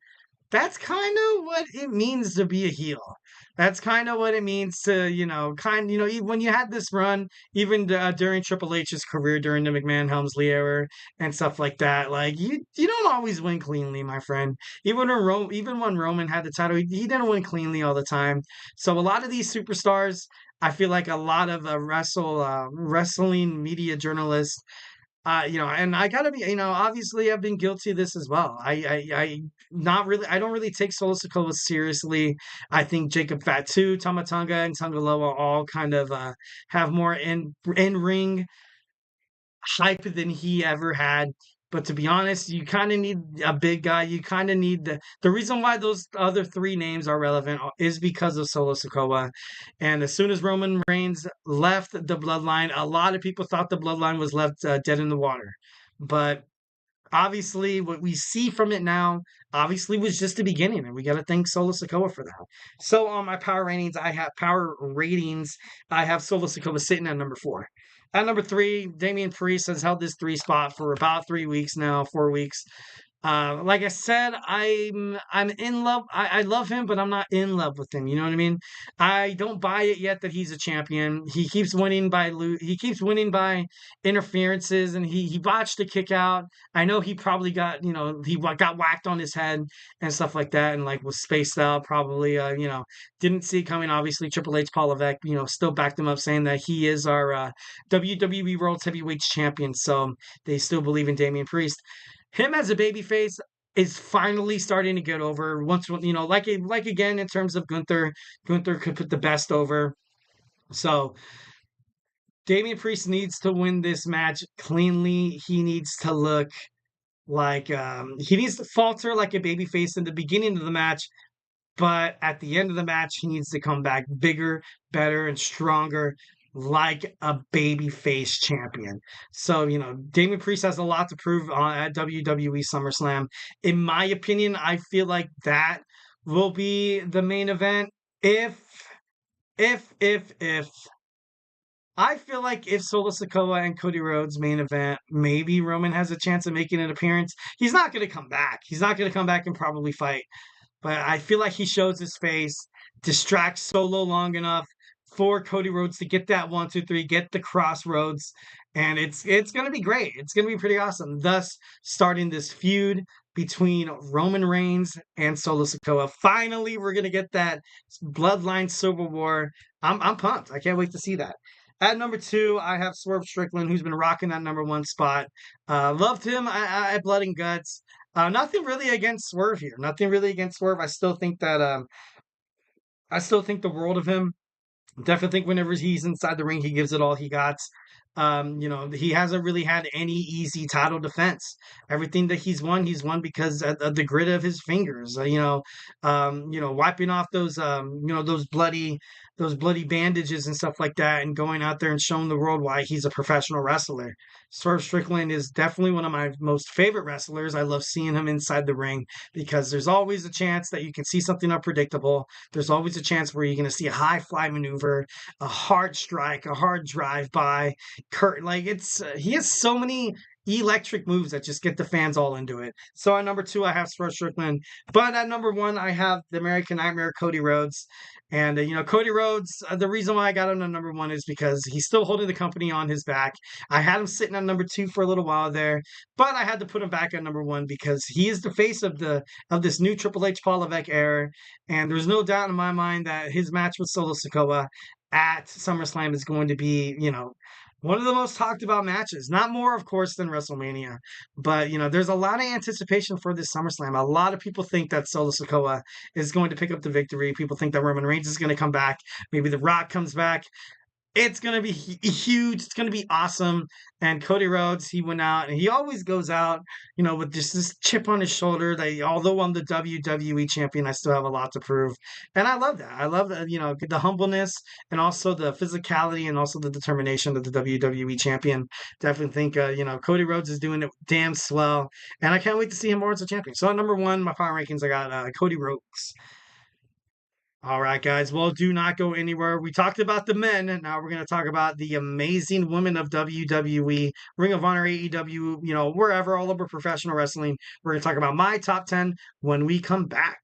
that's kind of what it means to be a heel. That's kind of what it means to, when you had this run, even during Triple H's career, during the McMahon Helmsley era and stuff like that, like you don't always win cleanly, my friend. Even when Roman had the title, he didn't win cleanly all the time. So a lot of these superstars, I feel like a lot of wrestling media journalists and I gotta be, obviously I've been guilty of this as well. I don't really take Solo Sikoa seriously. I think Jacob Fatu, Tamatonga, and Tangaloa all kind of have more in ring hype than he ever had. But to be honest, you kind of need a big guy. You kind of need the reason why those other 3 names are relevant is because of Solo Sikoa. And as soon as Roman Reigns left the bloodline, a lot of people thought the bloodline was left dead in the water. But obviously, what we see from it now obviously was just the beginning, and we got to thank Solo Sikoa for that. So on my power ratings, I have Solo Sikoa sitting at number 4. At number 3, Damien Priest has held this 3 spot for about 3 weeks now, 4 weeks. Like I said, I'm in love. I love him, but I'm not in love with him. You know what I mean? I don't buy it yet that he's a champion. He keeps winning by interferences, and he botched a kick out. I know he probably got got whacked on his head and stuff like that, and like was spaced out. Probably didn't see it coming. Obviously, Triple H, Paul Levesque, still backed him up, saying that he is our WWE World Heavyweight Champion. So they still believe in Damien Priest. Him as a babyface is finally starting to get over. Once like again in terms of Gunther could put the best over. So Damien Priest needs to win this match cleanly. He needs to look like he needs to falter like a babyface in the beginning of the match, but at the end of the match, he needs to come back bigger, better, and stronger, like a babyface champion. So, Damien Priest has a lot to prove at WWE Summerslam. In my opinion, I feel like that will be the main event. If I feel like if Solo Sikoa and Cody Rhodes main event, maybe Roman has a chance of making an appearance. He's not going to come back. He's not going to come back and probably fight. But I feel like he shows his face, distracts Solo long enough for Cody Rhodes to get that 1, 2, 3, get the crossroads, and it's going to be great. It's going to be pretty awesome. Thus, starting this feud between Roman Reigns and Solo Sikoa. Finally, we're going to get that bloodline civil war. I'm pumped. I can't wait to see that. At number 2, I have Swerve Strickland, who's been rocking that number 1 spot. Loved him at Blood and Guts. Nothing really against Swerve here. Nothing really against Swerve. I still think the world of him. Definitely think whenever he's inside the ring, he gives it all he got. He hasn't really had any easy title defense. Everything that he's won because of the grit of his fingers. Wiping off those bloody bandages and stuff like that, and going out there and showing the world why he's a professional wrestler. Swerve Strickland is definitely one of my most favorite wrestlers. I love seeing him inside the ring because there's always a chance that you can see something unpredictable. There's always a chance where you're going to see a high fly maneuver, a hard strike, a hard drive by. He has so many electric moves that just get the fans all into it. So at number 2, I have Swerve Strickland, but at number 1, I have the American Nightmare, Cody Rhodes. And Cody Rhodes, the reason why I got him at number 1 is because he's still holding the company on his back. I had him sitting at number 2 for a little while there, but I had to put him back at number 1 because he is the face of this new Triple H Paul Levesque era, and there's no doubt in my mind that his match with Solo Sikoa at SummerSlam is going to be, one of the most talked about matches. Not more, of course, than WrestleMania, but there's a lot of anticipation for this SummerSlam. A lot of people think that Solo Sikoa is going to pick up the victory. People think that Roman Reigns is going to come back. Maybe The Rock comes back. It's going to be huge. It's going to be awesome. And Cody Rhodes, he went out, and he always goes out, with just this chip on his shoulder. That although I'm the WWE champion, I still have a lot to prove. And I love that. I love that, the humbleness and also the physicality and also the determination of the WWE champion. Definitely think, Cody Rhodes is doing it damn swell. And I can't wait to see him more as a champion. So at number one, my power rankings, I got Cody Rhodes. All right, guys. Well, do not go anywhere. We talked about the men. Now we're going to talk about the amazing women of WWE, Ring of Honor, AEW, wherever, all over professional wrestling. We're going to talk about my top 10 when we come back.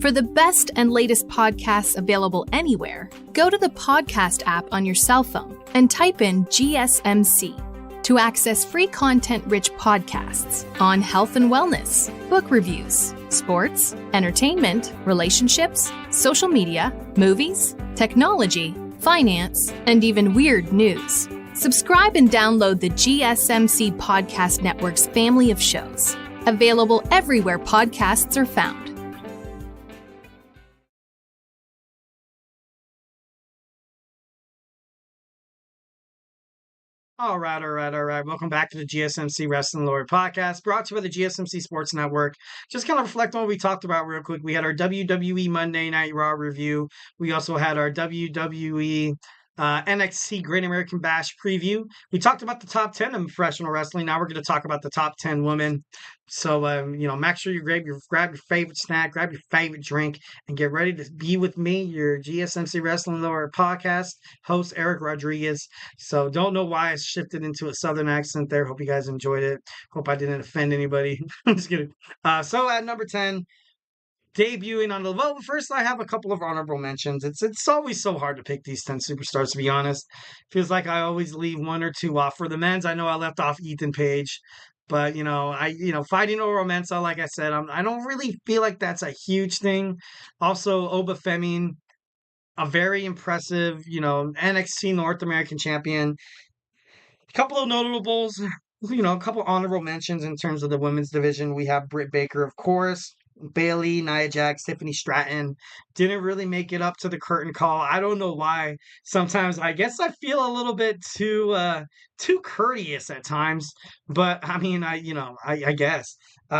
For the best and latest podcasts available anywhere, go to the podcast app on your cell phone and type in GSMC. To access free content-rich podcasts on health and wellness, book reviews, sports, entertainment, relationships, social media, movies, technology, finance, and even weird news. Subscribe and download the GSMC Podcast Network's family of shows, available everywhere podcasts are found. All right. Welcome back to the GSMC Wrestling Laureate podcast, brought to you by the GSMC Sports Network. Just kind of reflect on what we talked about real quick. We had our WWE Monday Night Raw review. We also had our WWE NXT Great American Bash preview. We talked about the top 10 of professional wrestling. Now we're going to talk about the top 10 women. So, make sure you grab your favorite snack, grab your favorite drink, and get ready to be with me, your GSMC Wrestling Laureate podcast host, Eric Rodriguez. So, don't know why I shifted into a Southern accent there. Hope you guys enjoyed it. Hope I didn't offend anybody. I'm just kidding. So, at number 10, debuting on the first I have a couple of honorable mentions. It's always so hard to pick these 10 superstars, to be honest. Feels like I always leave one or two off. For the men's, I know I left off Ethan Page, but fighting over Mensa, like I said, I don't really feel like that's a huge thing. Also, Oba Femi, a very impressive, NXT North American champion. A couple of notables, a couple honorable mentions in terms of the women's division. We have Britt Baker, of course. Bailey, Nia Jax, Tiffany Stratton didn't really make it up to the curtain call. I don't know why. Sometimes I guess I feel a little bit too courteous at times, but I mean, I guess.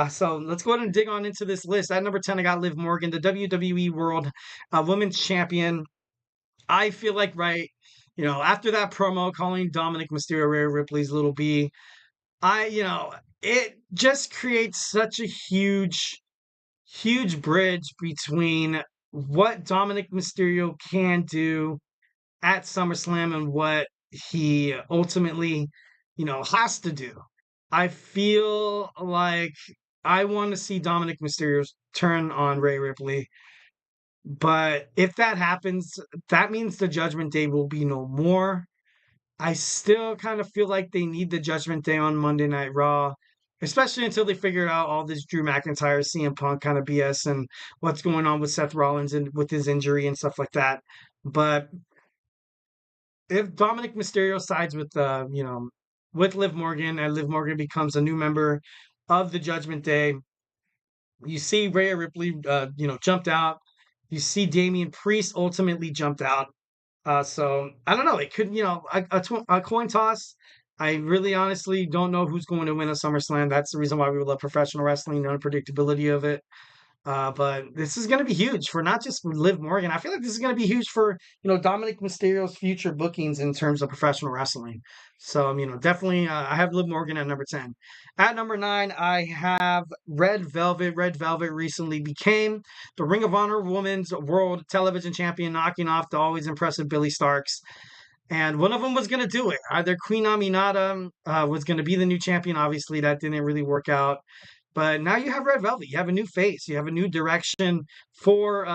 So let's go ahead and dig on into this list. At number 10, I got Liv Morgan, the WWE World Women's Champion. I feel like after that promo calling Dominic Mysterio Rhea Ripley's Little B, it just creates such a huge bridge between what Dominic Mysterio can do at SummerSlam and what he ultimately, has to do. I feel like I want to see Dominic Mysterio turn on Rhea Ripley. But if that happens, that means the Judgment Day will be no more. I still kind of feel like they need the Judgment Day on Monday Night Raw, especially until they figure out all this Drew McIntyre, CM Punk kind of BS and what's going on with Seth Rollins and with his injury and stuff like that. But if Dominic Mysterio sides with, with Liv Morgan, and Liv Morgan becomes a new member of the Judgment Day, you see Rhea Ripley, jumped out. You see Damien Priest ultimately jumped out. So I don't know. It could, a coin toss. I really honestly don't know who's going to win a SummerSlam. That's the reason why we love professional wrestling, the unpredictability of it. But this is going to be huge for not just Liv Morgan. I feel like this is going to be huge for, Dominic Mysterio's future bookings in terms of professional wrestling. So, definitely I have Liv Morgan at number 10. At number 9, I have Red Velvet. Red Velvet recently became the Ring of Honor Women's World Television Champion, knocking off the always impressive Billie Starkz. And one of them was going to do it. Either Queen Aminata was going to be the new champion. Obviously, that didn't really work out. But now you have Red Velvet. You have a new face. You have a new direction for,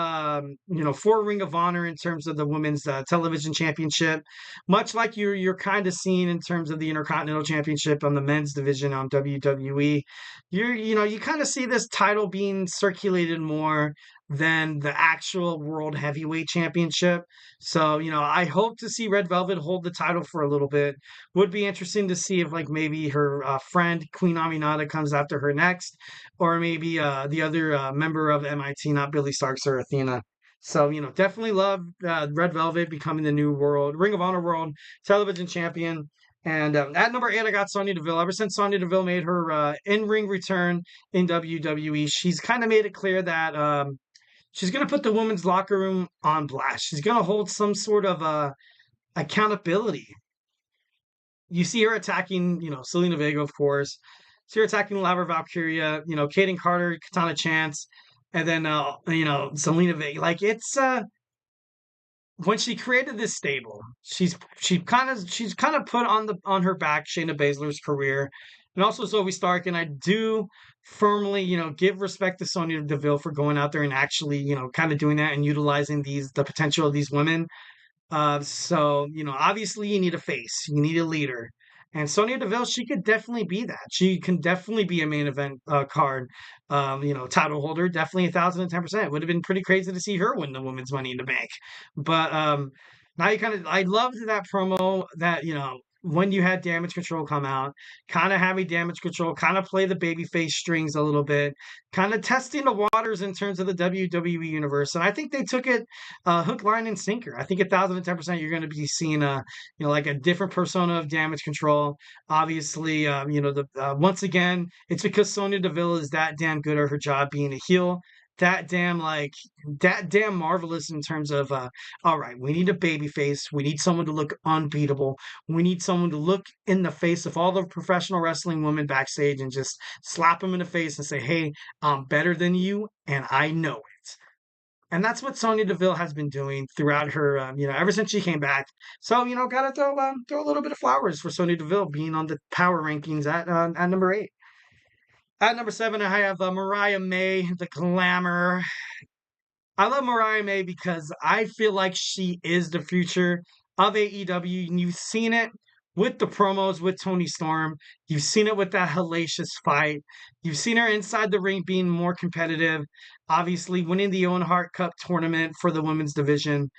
for Ring of Honor in terms of the women's television championship. Much like you're kind of seeing in terms of the Intercontinental Championship on the men's division on WWE. You kind of see this title being circulated more. than the actual World Heavyweight Championship. So, I hope to see Red Velvet hold the title for a little bit. Would be interesting to see if, like, maybe her friend Queen Aminata comes after her next, or maybe the other member of MIT, not Billy Starks or Athena. So, definitely love Red Velvet becoming the new Ring of Honor World Television Champion. And at number 8, I got Sonya Deville. Ever since Sonya Deville made her in-ring return in WWE, she's kind of made it clear that she's going to put the women's locker room on blast. She's going to hold some sort of accountability. You see her attacking, Selena Vega, of course. See her attacking Lara Valkyria, Kaden Carter, Katana Chance, and then, Selena Vega. Like, it's when she created this stable, she's kind of put on her back Shayna Baszler's career, and also Zoe Stark. And I do firmly, give respect to Sonya Deville for going out there and actually, kind of doing that and utilizing the potential of these women. So, obviously you need a face, you need a leader. And Sonya Deville, she could definitely be that. She can definitely be a main event card, title holder. Definitely 1,010%. It would have been pretty crazy to see her win the Women's Money in the Bank. But now I loved that promo that, when you had Damage Control come out, kind of having Damage Control, kind of play the babyface strings a little bit, kind of testing the waters in terms of the WWE universe. And I think they took it hook, line, and sinker. I think 1,010% you're going to be seeing like a different persona of Damage Control. Obviously, once again, it's because Sonya Deville is that damn good at her job being a heel. That damn marvelous in terms of all right, we need a baby face, we need someone to look unbeatable, we need someone to look in the face of all the professional wrestling women backstage and just slap them in the face and say, hey, I'm better than you and I know it. And that's what Sonya Deville has been doing throughout her ever since she came back. So gotta throw a little bit of flowers for Sonya Deville being on the power rankings at number 8. At number 7, I have Mariah May, the Glamour. I love Mariah May because I feel like she is the future of AEW. And you've seen it with the promos with Toni Storm. You've seen it with that hellacious fight. You've seen her inside the ring being more competitive. Obviously, winning the Owen Hart Cup tournament for the women's division.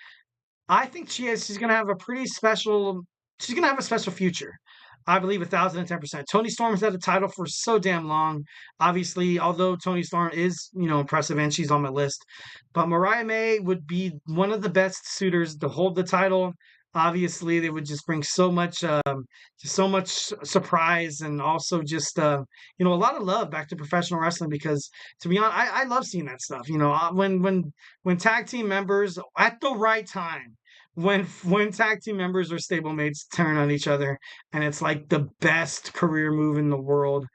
I think she's going to have she's going to have a special future. I believe 1,010%. Toni Storm has had a title for so damn long. Obviously, although Toni Storm is, impressive and she's on my list, but Mariah May would be one of the best suitors to hold the title. Obviously, they would just bring so much surprise and also just, a lot of love back to professional wrestling because, to be honest, I love seeing that stuff. When tag team members at the right time, when tag team members or stablemates turn on each other and it's like the best career move in the world,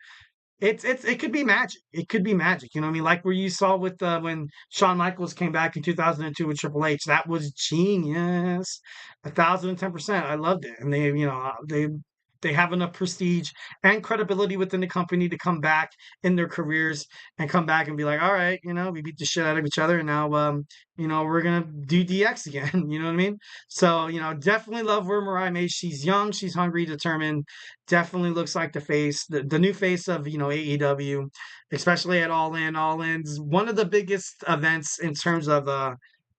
it could be magic. It could be magic. You know what I mean? Like where you saw with when Shawn Michaels came back in 2002 with Triple H, that was genius. 1,010%. I loved it, and they have enough prestige and credibility within the company to come back in their careers and come back and be like, all right, we beat the shit out of each other, and now, we're gonna do DX again. You know what I mean? So, definitely love where Mariah May. She's young, she's hungry, determined. Definitely looks like the new face of AEW, especially at All In. All In's one of the biggest events in terms of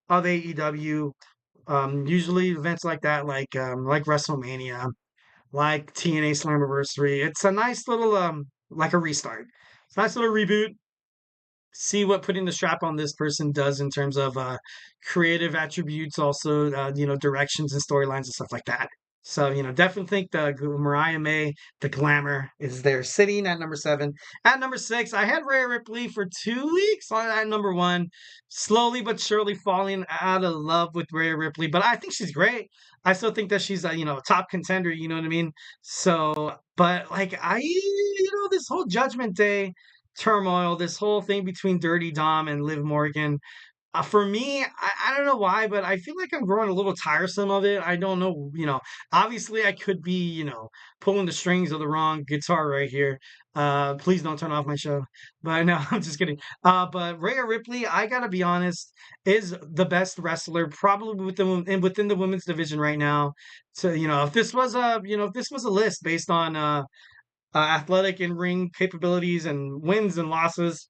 AEW. Usually events like that, like WrestleMania, like TNA Slammiversary. It's a nice little like a restart. It's a nice little reboot. See what putting the strap on this person does in terms of creative attributes, also directions and storylines and stuff like that. So definitely think the Mariah May, the Glamour, is there sitting at number 7. At number 6, I had Rhea Ripley for 2 weeks at number 1, slowly but surely falling out of love with Rhea Ripley, but I think she's great. I still think that she's a top contender. You know what I mean? So, but like this whole Judgment Day turmoil, this whole thing between Dirty Dom and Liv Morgan. For me, I don't know why, but I feel like I'm growing a little tiresome of it. I don't know, obviously I could be, pulling the strings of the wrong guitar right here. Please don't turn off my show. But no, I'm just kidding. But Rhea Ripley, I gotta be honest, is the best wrestler probably within the women's division right now. So, if this was a list based on athletic and ring capabilities and wins and losses,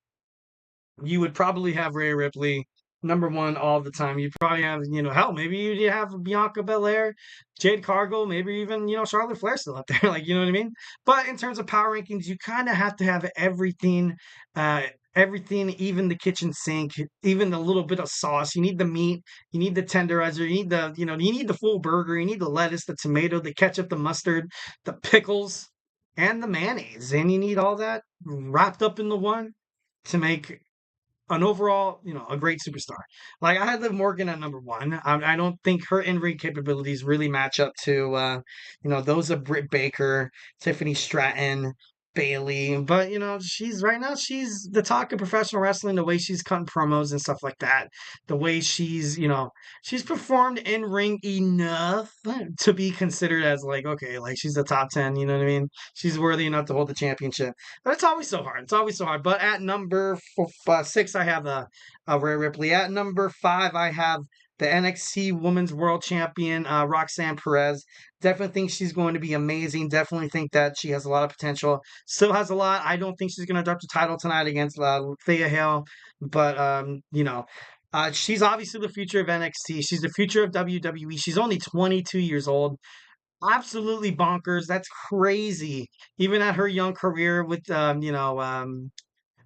you would probably have Rhea Ripley number one all the time. You probably have, hell, maybe you have Bianca Belair, Jade Cargill, maybe even, Charlotte Flair still up there. Like, you know what I mean? But in terms of power rankings, you kind of have to have everything, even the kitchen sink, even the little bit of sauce. You need the meat, you need the tenderizer, you need you need the full burger, you need the lettuce, the tomato, the ketchup, the mustard, the pickles, and the mayonnaise. And you need all that wrapped up in the one to make an overall, a great superstar. Like, I had Liv Morgan at number one. I don't think her in-ring capabilities really match up to, those of Britt Baker, Tiffany Stratton, Bailey. But, she's the talk of professional wrestling, the way she's cutting promos and stuff like that. The way she's performed in-ring enough to be considered as like, okay, like she's the top 10, you know what I mean? She's worthy enough to hold the championship. But it's always so hard. It's always so hard. But at number 6, I have a Rhea Ripley. At number 5, I have the NXT Women's World Champion, Roxanne Perez. Definitely think she's going to be amazing. Definitely think that she has a lot of potential. Still has a lot. I don't think she's going to drop the title tonight against Thea Hail. But, she's obviously the future of NXT. She's the future of WWE. She's only 22 years old. Absolutely bonkers. That's crazy. Even at her young career with,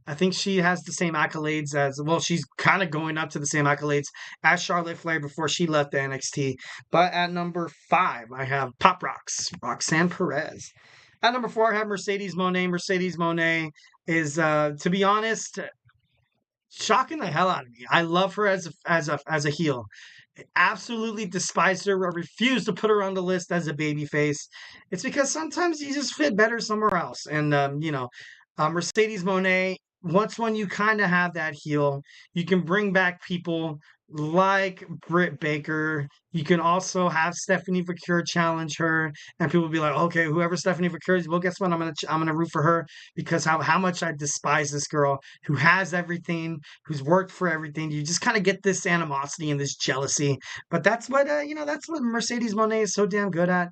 I think she has the same accolades as, well, she's kind of going up to the same accolades as Charlotte Flair before she left the NXT. But at number 5, I have Pop Rocks, Roxanne Perez. At number 4, I have Mercedes Moné. Mercedes Moné is, to be honest, shocking the hell out of me. I love her as a heel. Absolutely despise her. I refuse to put her on the list as a babyface. It's because sometimes you just fit better somewhere else. And Mercedes Moné, once when you kind of have that heel, you can bring back people like Britt Baker. You can also have Stephanie Vaquer challenge her, and people will be like, okay, whoever Stephanie Vaquer is, well, guess what? I'm gonna root for her because how much I despise this girl who has everything, who's worked for everything. You just kind of get this animosity and this jealousy. But that's what that's what Mercedes Moné is so damn good at.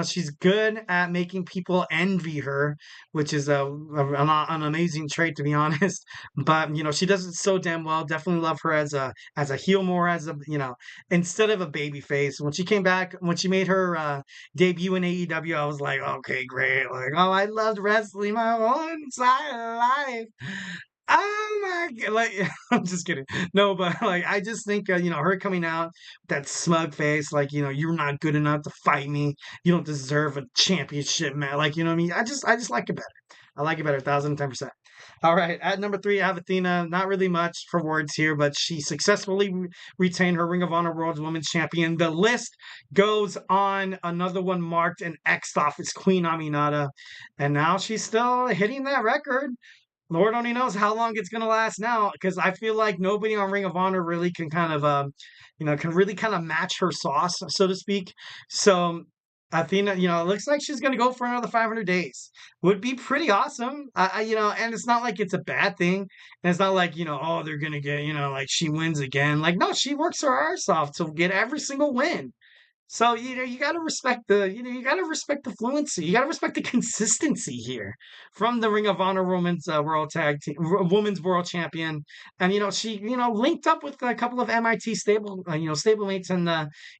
She's good at making people envy her, which is an amazing trait, to be honest. But she does it so damn well. Definitely love her as a heel, more as a instead of a baby face. When she came back, when she made her debut in AEW, I was like, okay, great. Like, oh, I loved wrestling my whole entire life. Oh my god! Like, I'm just kidding. No, but like, I just think her coming out with that smug face, like, you're not good enough to fight me. You don't deserve a championship, man. Like, you know what I mean? I just like it better. I like it better, 1,010%. All right, at number 3, I have Athena. Not really much for words here, but she successfully retained her Ring of Honor World Women's Champion. The list goes on. Another one marked and X'd off is Queen Aminata, and now she's still hitting that record. Lord only knows how long it's going to last now, because I feel like nobody on Ring of Honor really can kind of, can really kind of match her sauce, so to speak. So Athena, it looks like she's going to go for another 500 days. Would be pretty awesome. And it's not like it's a bad thing. And it's not like, oh, they're going to get, like she wins again. Like, no, she works her arse off to get every single win. So, you got to respect the fluency. You got to respect the consistency here from the Ring of Honor Women's Women's World Champion. And, she, linked up with a couple of MIT stablemates, and,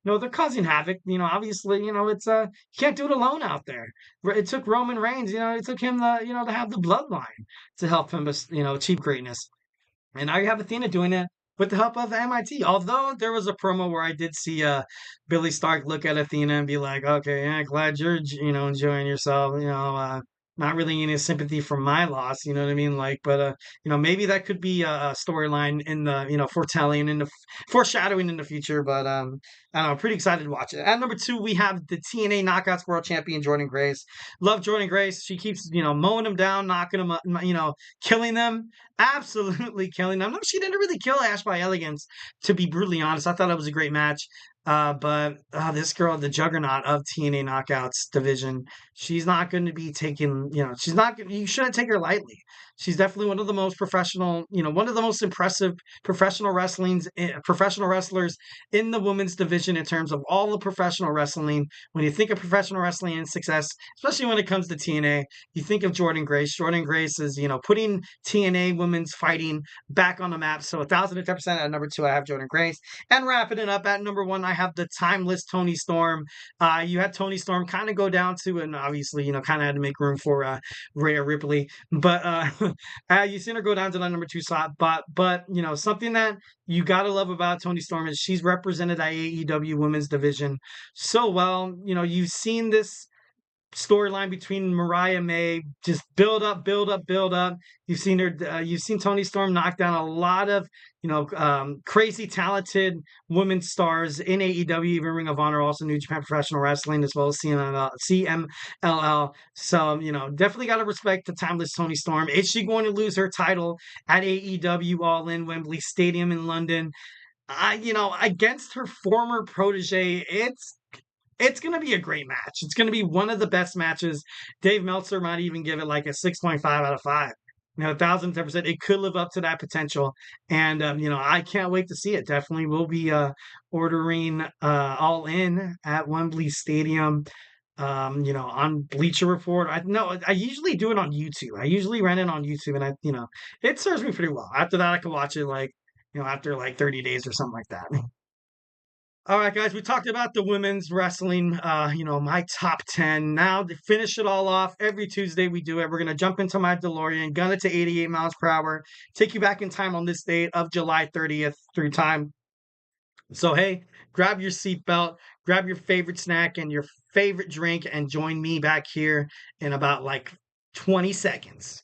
they're causing havoc. Obviously, it's, you can't do it alone out there. It took Roman Reigns, it took him to have the bloodline to help him, achieve greatness. And now you have Athena doing it with the help of MIT. Although there was a promo where I did see Billy Stark look at Athena and be like, okay, yeah, glad you're, enjoying yourself, not really any sympathy for my loss, you know what I mean? Like, but, maybe that could be a storyline in the, foreshadowing in the future. But, I don't know, pretty excited to watch it. At number 2, we have the TNA Knockouts World Champion, Jordynne Grace. Love Jordynne Grace. She keeps, mowing them down, knocking them up, killing them. Absolutely killing them. No, she didn't really kill Ash by Elegance, to be brutally honest. I thought it was a great match. But this girl, the juggernaut of TNA Knockouts division, she's not going to be taken, she's not, you shouldn't take her lightly. She's definitely one of the most professional, one of the most impressive professional wrestlers in the women's division in terms of all the professional wrestling. When you think of professional wrestling and success, especially when it comes to TNA, you think of Jordynne Grace. Jordynne Grace is, putting TNA women's fighting back on the map. So 1,010% at number 2, I have Jordynne Grace. And wrapping it up at number 1, I have the timeless Toni Storm. You had Toni Storm kind of go down to, and obviously, kind of had to make room for Rhea Ripley. But you've seen her go down to that number 2 slot. But something that you got to love about Toni Storm is she's represented the AEW women's division so well. You've seen this storyline between Mariah May just build up. You've seen her. You've seen Toni Storm knock down a lot of crazy talented women stars in AEW, even Ring of Honor, also New Japan Professional Wrestling, as well as CMLL. So definitely got to respect the timeless Toni Storm. Is she going to lose her title at AEW All In Wembley Stadium in London? Against her former protege, it's going to be a great match. It's going to be one of the best matches. Dave Meltzer might even give it like a 6.5 out of 5. 1,010%. It could live up to that potential. And, I can't wait to see it. Definitely will be ordering All In at Wembley Stadium, on Bleacher Report. I usually do it on YouTube. I usually rent it on YouTube, and it serves me pretty well. After that, I can watch it after 30 days or something like that. All right, guys, we talked about the women's wrestling, my top 10. Now, to finish it all off, every Tuesday we do it. We're going to jump into my DeLorean, gun it to 88 miles per hour, take you back in time on this date of July 30th through time. So, hey, grab your seatbelt, grab your favorite snack and your favorite drink, and join me back here in about 20 seconds.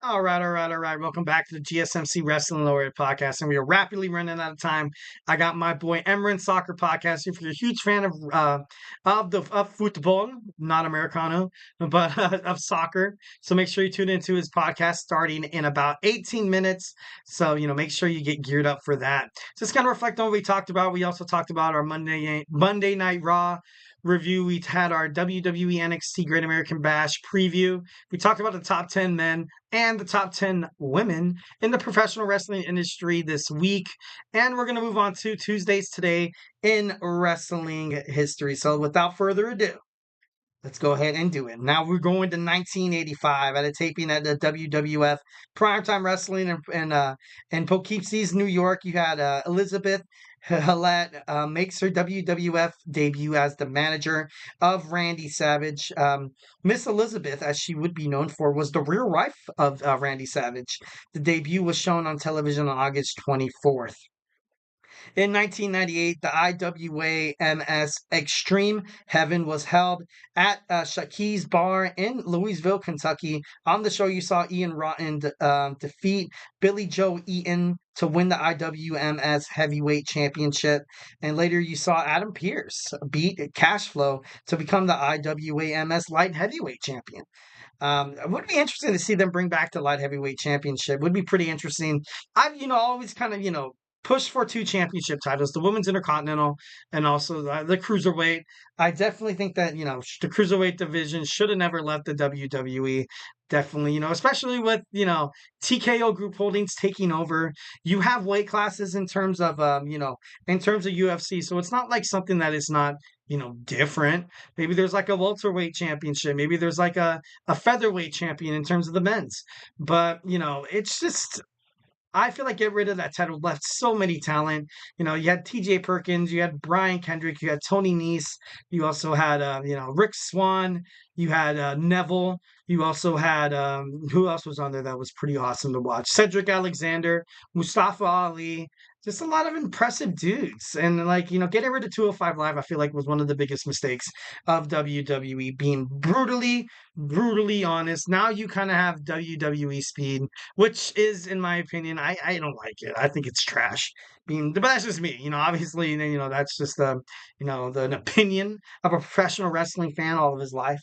All right. Welcome back to the GSMC Wrestling Laureate podcast, and we are rapidly running out of time. I got my boy Emran Soccer podcast. If you're a huge fan of football, not Americano, but of soccer, so make sure you tune into his podcast starting in about 18 minutes. So make sure you get geared up for that. Just kind of reflect on what we talked about. We also talked about our Monday Night Raw review. We had our WWE NXT Great American Bash preview. We talked about the top 10 men and the top 10 women in the professional wrestling industry this week. And we're going to move on to Tuesdays today in wrestling history. So without further ado, let's go ahead and do it. Now we're going to 1985 at a taping at the WWF Primetime Wrestling in Poughkeepsie, New York. You had Elizabeth Hallett makes her WWF debut as the manager of Randy Savage. Miss Elizabeth, as she would be known for, was the real wife of Randy Savage. The debut was shown on television on August 24th. In 1998, the IWA MS Extreme Heaven was held at Shakey's Bar in Louisville, Kentucky. On the show, you saw Ian Rotten defeat Billy Joe Eaton to win the IWMS Heavyweight Championship. And later, you saw Adam Pearce beat Cashflow to become the IWAMS Light Heavyweight Champion. It would be interesting to see them bring back the Light Heavyweight Championship. Would be pretty interesting. I've, always kind of, push for 2 championship titles, the Women's Intercontinental and also the Cruiserweight. I definitely think that, the Cruiserweight division should have never left the WWE. Definitely, especially with, TKO Group Holdings taking over. You have weight classes in terms of, in terms of UFC. So it's not like something that is not, different. Maybe there's like a welterweight championship. Maybe there's like a featherweight champion in terms of the men's. But, it's just, I feel like get rid of that title left so many talent. You had T.J. Perkins, you had Brian Kendrick, you had Tony Nese, you also had Rick Swan, you had Neville, you also had who else was on there that was pretty awesome to watch? Cedric Alexander, Mustafa Ali, just a lot of impressive dudes. And getting rid of 205 Live, I feel like was one of the biggest mistakes of WWE, being brutally honest. Now you kind of have WWE Speed, which is, in my opinion, I don't like it. I think it's trash. But that's just me. Obviously, that's just an opinion of a professional wrestling fan all of his life.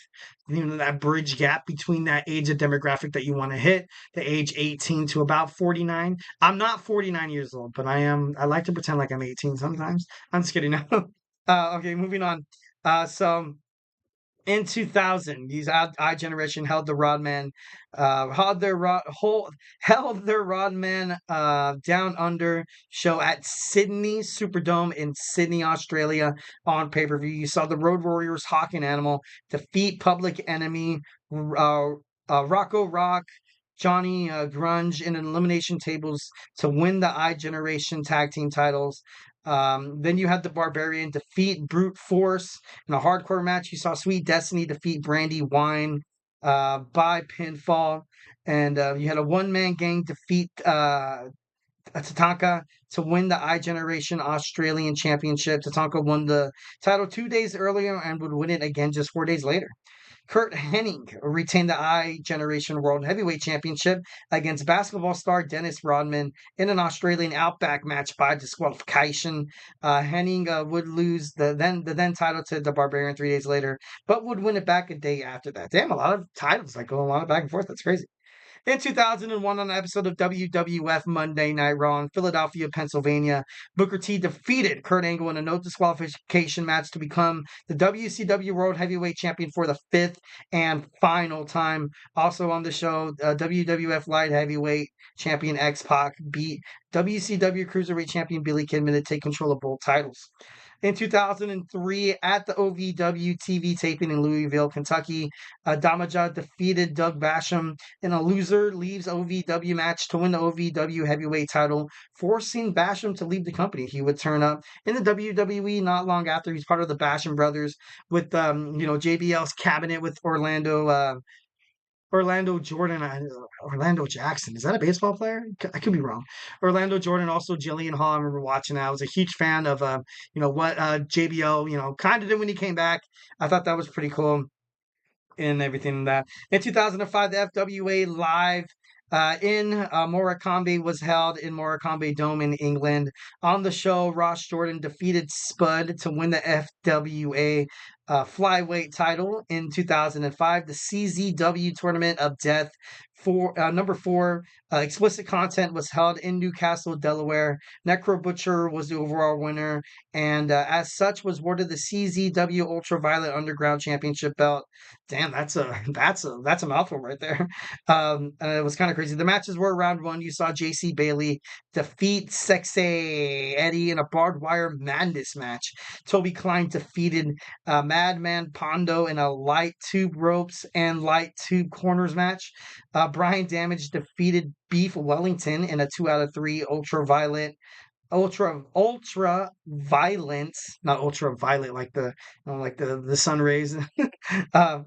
That bridge gap between that age of demographic that you want to hit, the age 18 to about 49. I'm not 49 years old, but I am. I like to pretend like I'm 18 sometimes. I'm just kidding. Okay, moving on. So in 2000, these iGeneration held the Rodman, held their Rodman Down Under show at Sydney Superdome in Sydney, Australia on pay-per-view. You saw the Road Warriors Hawk and Animal defeat Public Enemy, Rocco Rock, Johnny Grunge in an elimination tables to win the iGeneration tag team titles. Then you had the Barbarian defeat Brute Force in a hardcore match. You saw Sweet Destiny defeat Brandy Wine by pinfall. And you had a one-man gang defeat Tatanka to win the iGeneration Australian Championship. Tatanka won the title 2 days earlier and would win it again just 4 days later. Kurt Hennig retained the iGeneration World Heavyweight Championship against basketball star Dennis Rodman in an Australian Outback match by disqualification. Hennig would lose the then title to the Barbarian 3 days later, but would win it back a day after that. Damn, a lot of titles going a lot of back and forth. That's crazy. In 2001, on an episode of WWF Monday Night Raw in Philadelphia, Pennsylvania, Booker T defeated Kurt Angle in a no disqualification match to become the WCW World Heavyweight Champion for the 5th and final time. Also on the show, WWF Light Heavyweight Champion X-Pac beat WCW Cruiserweight Champion Billy Kidman to take control of both titles. In 2003, at the OVW TV taping in Louisville, Kentucky, Damaja defeated Doug Basham in a loser leaves OVW match to win the OVW heavyweight title, forcing Basham to leave the company. He would turn up in the WWE not long after. He's part of the Basham brothers with, JBL's cabinet with Orlando Jackson. Is that a baseball player? I could be wrong. Orlando Jordan, also Jillian Hall. I remember watching that. I was a huge fan of, what JBL, kind of did when he came back. I thought that was pretty cool and everything that. In 2005, the FWA Live in Morecambe was held in Morecambe Dome in England. On the show, Ross Jordan defeated Spud to win the FWA flyweight title in 2005. The CZW Tournament of Death for number 4 explicit content was held in Newcastle, Delaware. Necro Butcher was the overall winner, and as such was awarded the CZW Ultraviolet Underground Championship belt. Damn, that's a mouthful right there. It was kind of crazy. The matches were round 1. You saw JC Bailey defeat Sexay Eddie in a barbed wire madness match. Toby Klein defeated Madman Pondo in a light tube ropes and light tube corners match. Brian Damage defeated Beef Wellington in a 2 out of 3 ultra violent, not ultraviolet like the sun rays.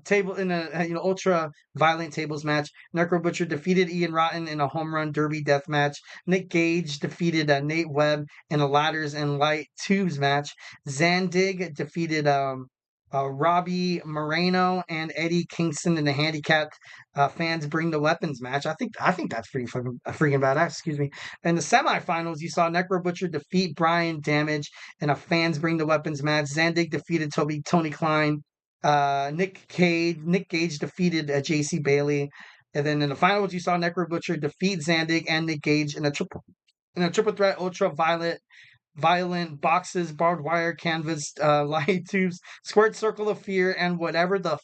Table in a ultra violent tables match. Necro Butcher defeated Ian Rotten in a home run derby death match. Nick Gage defeated Nate Webb in a ladders and light tubes match. Zandig defeated Robbie Moreno and Eddie Kingston in the handicapped fans bring the weapons match. I think that's pretty freaking badass. Excuse me. In the semifinals, you saw Necro Butcher defeat Brian Damage in a fans bring the weapons match. Zandig defeated Tony Klein. Nick Gage defeated JC Bailey. And then in the finals, you saw Necro Butcher defeat Zandig and Nick Gage in a triple threat, violent boxes, barbed wire, canvas, light tubes, squared circle of fear, and whatever the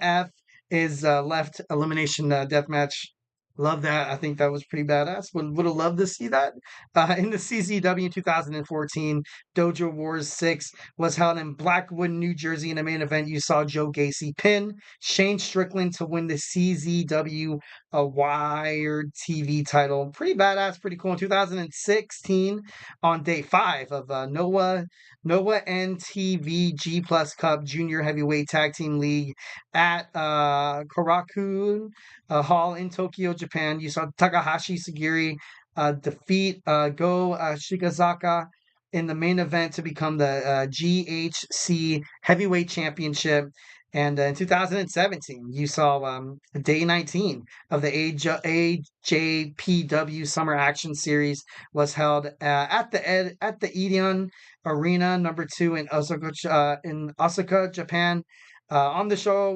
F is left elimination death match. Love that. I think that was pretty badass. Would have loved to see that. In the CZW in 2014, Dojo Wars 6 was held in Blackwood, New Jersey. In the main event, you saw Joe Gacy pin Shane Strickland to win the CZW Wired TV title. Pretty badass, pretty cool. In 2016, on day 5 of Noah NTV G Plus Cup Junior Heavyweight Tag Team League at Korakuen Hall in Tokyo, Japan. You saw Takahashi Sagiri defeat Go Shigazaka in the main event to become the GHC Heavyweight Championship. And in 2017, you saw day 19 of the AJPW Summer Action Series was held at the Edion Arena number 2 in Osaka, Japan. On the show,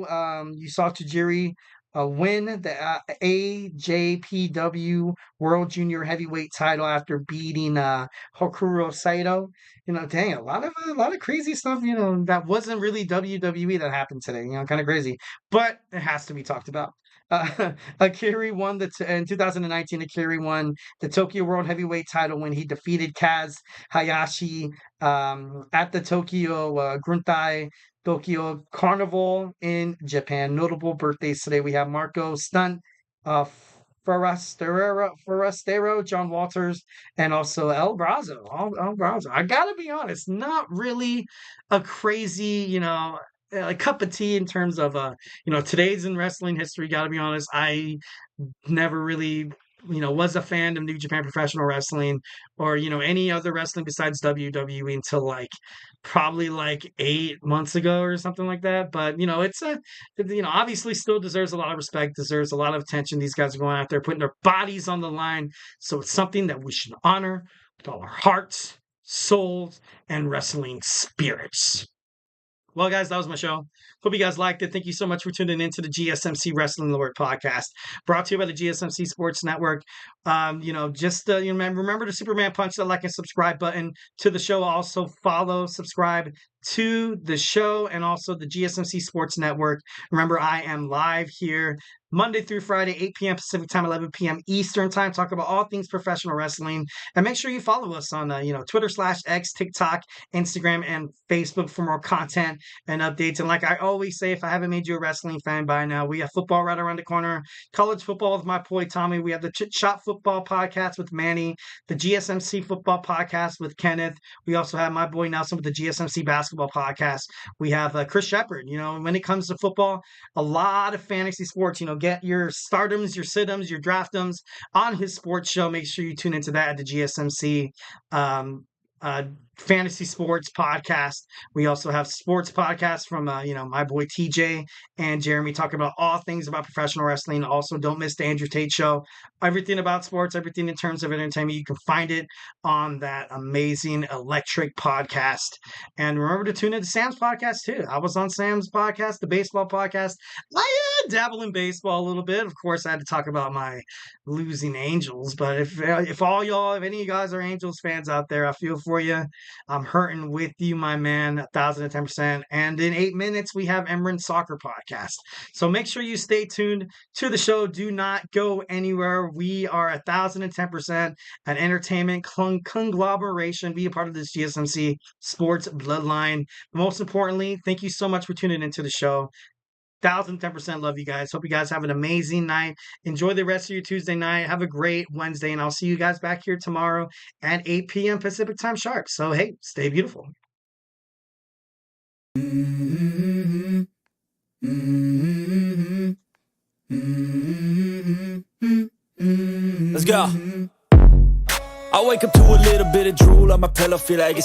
you saw Tajiri win the AJPW World Junior Heavyweight title after beating Hokuro Saito. Dang, a lot of crazy stuff. That wasn't really WWE that happened today. Kind of crazy, but it has to be talked about. Akiri won in 2019. Akiri won the Tokyo World Heavyweight title when he defeated Kaz Hayashi at the Tokyo Gruntai Tokyo Carnival in Japan. Notable birthdays today. We have Marco Stunt, Forastero, John Walters, and also El Brazo. El Brazo. I gotta be honest, not really a crazy, a cup of tea in terms of today's in wrestling history. Gotta be honest, I never really was a fan of New Japan Professional Wrestling or any other wrestling besides WWE until probably 8 months ago or something like that. But it's obviously still deserves a lot of respect, deserves a lot of attention. These guys are going out there putting their bodies on the line, so it's something that we should honor with all our hearts, souls, and wrestling spirits. Well, guys, that was my show. Hope you guys liked it. Thank you so much for tuning in to the GSMC Wrestling Laureate podcast, brought to you by the GSMC Sports Network. Remember the Superman punch that like and subscribe button to the show. Also subscribe to the show and also the GSMC Sports Network. Remember, I am live here Monday through Friday, 8 p.m. Pacific time, 11 p.m. Eastern time, talk about all things professional wrestling. And make sure you follow us on, Twitter/X, TikTok, Instagram, and Facebook for more content and updates. And like I always say, if I haven't made you a wrestling fan by now, we have football right around the corner, college football with my boy Tommy. We have the Chit Shot Football podcast with Manny, the GSMC Football podcast with Kenneth. We also have my boy Nelson with the GSMC Basketball podcast. We have Chris Shepard. When it comes to football, a lot of fantasy sports, get your stardoms, your sit-ems, your draftums on his sports show. Make sure you tune into that at the GSMC Fantasy Sports Podcast. We also have sports podcasts from my boy TJ and Jeremy talking about all things about professional wrestling. Also, don't miss the Andrew Tate Show. Everything about sports, everything in terms of entertainment, you can find it on that amazing electric podcast. And remember to tune into Sam's podcast too. I was on Sam's podcast, the baseball podcast. I dabble in baseball a little bit. Of course, I had to talk about my losing Angels. But if any of you guys are Angels fans out there, I feel for you. I'm hurting with you, my man, 1,010%. And in 8 minutes, we have Emran Soccer Podcast. So make sure you stay tuned to the show. Do not go anywhere. We are 1,010% an entertainment conglomeration. Be a part of this GSMC sports bloodline. Most importantly, thank you so much for tuning into the show. 1,010% love you guys. Hope you guys have an amazing night. Enjoy the rest of your Tuesday night. Have a great Wednesday, and I'll see you guys back here tomorrow at 8 p.m. Pacific time sharp. So, hey, stay beautiful. Let's go. I wake up to a little bit of drool on my pillow, feel like it's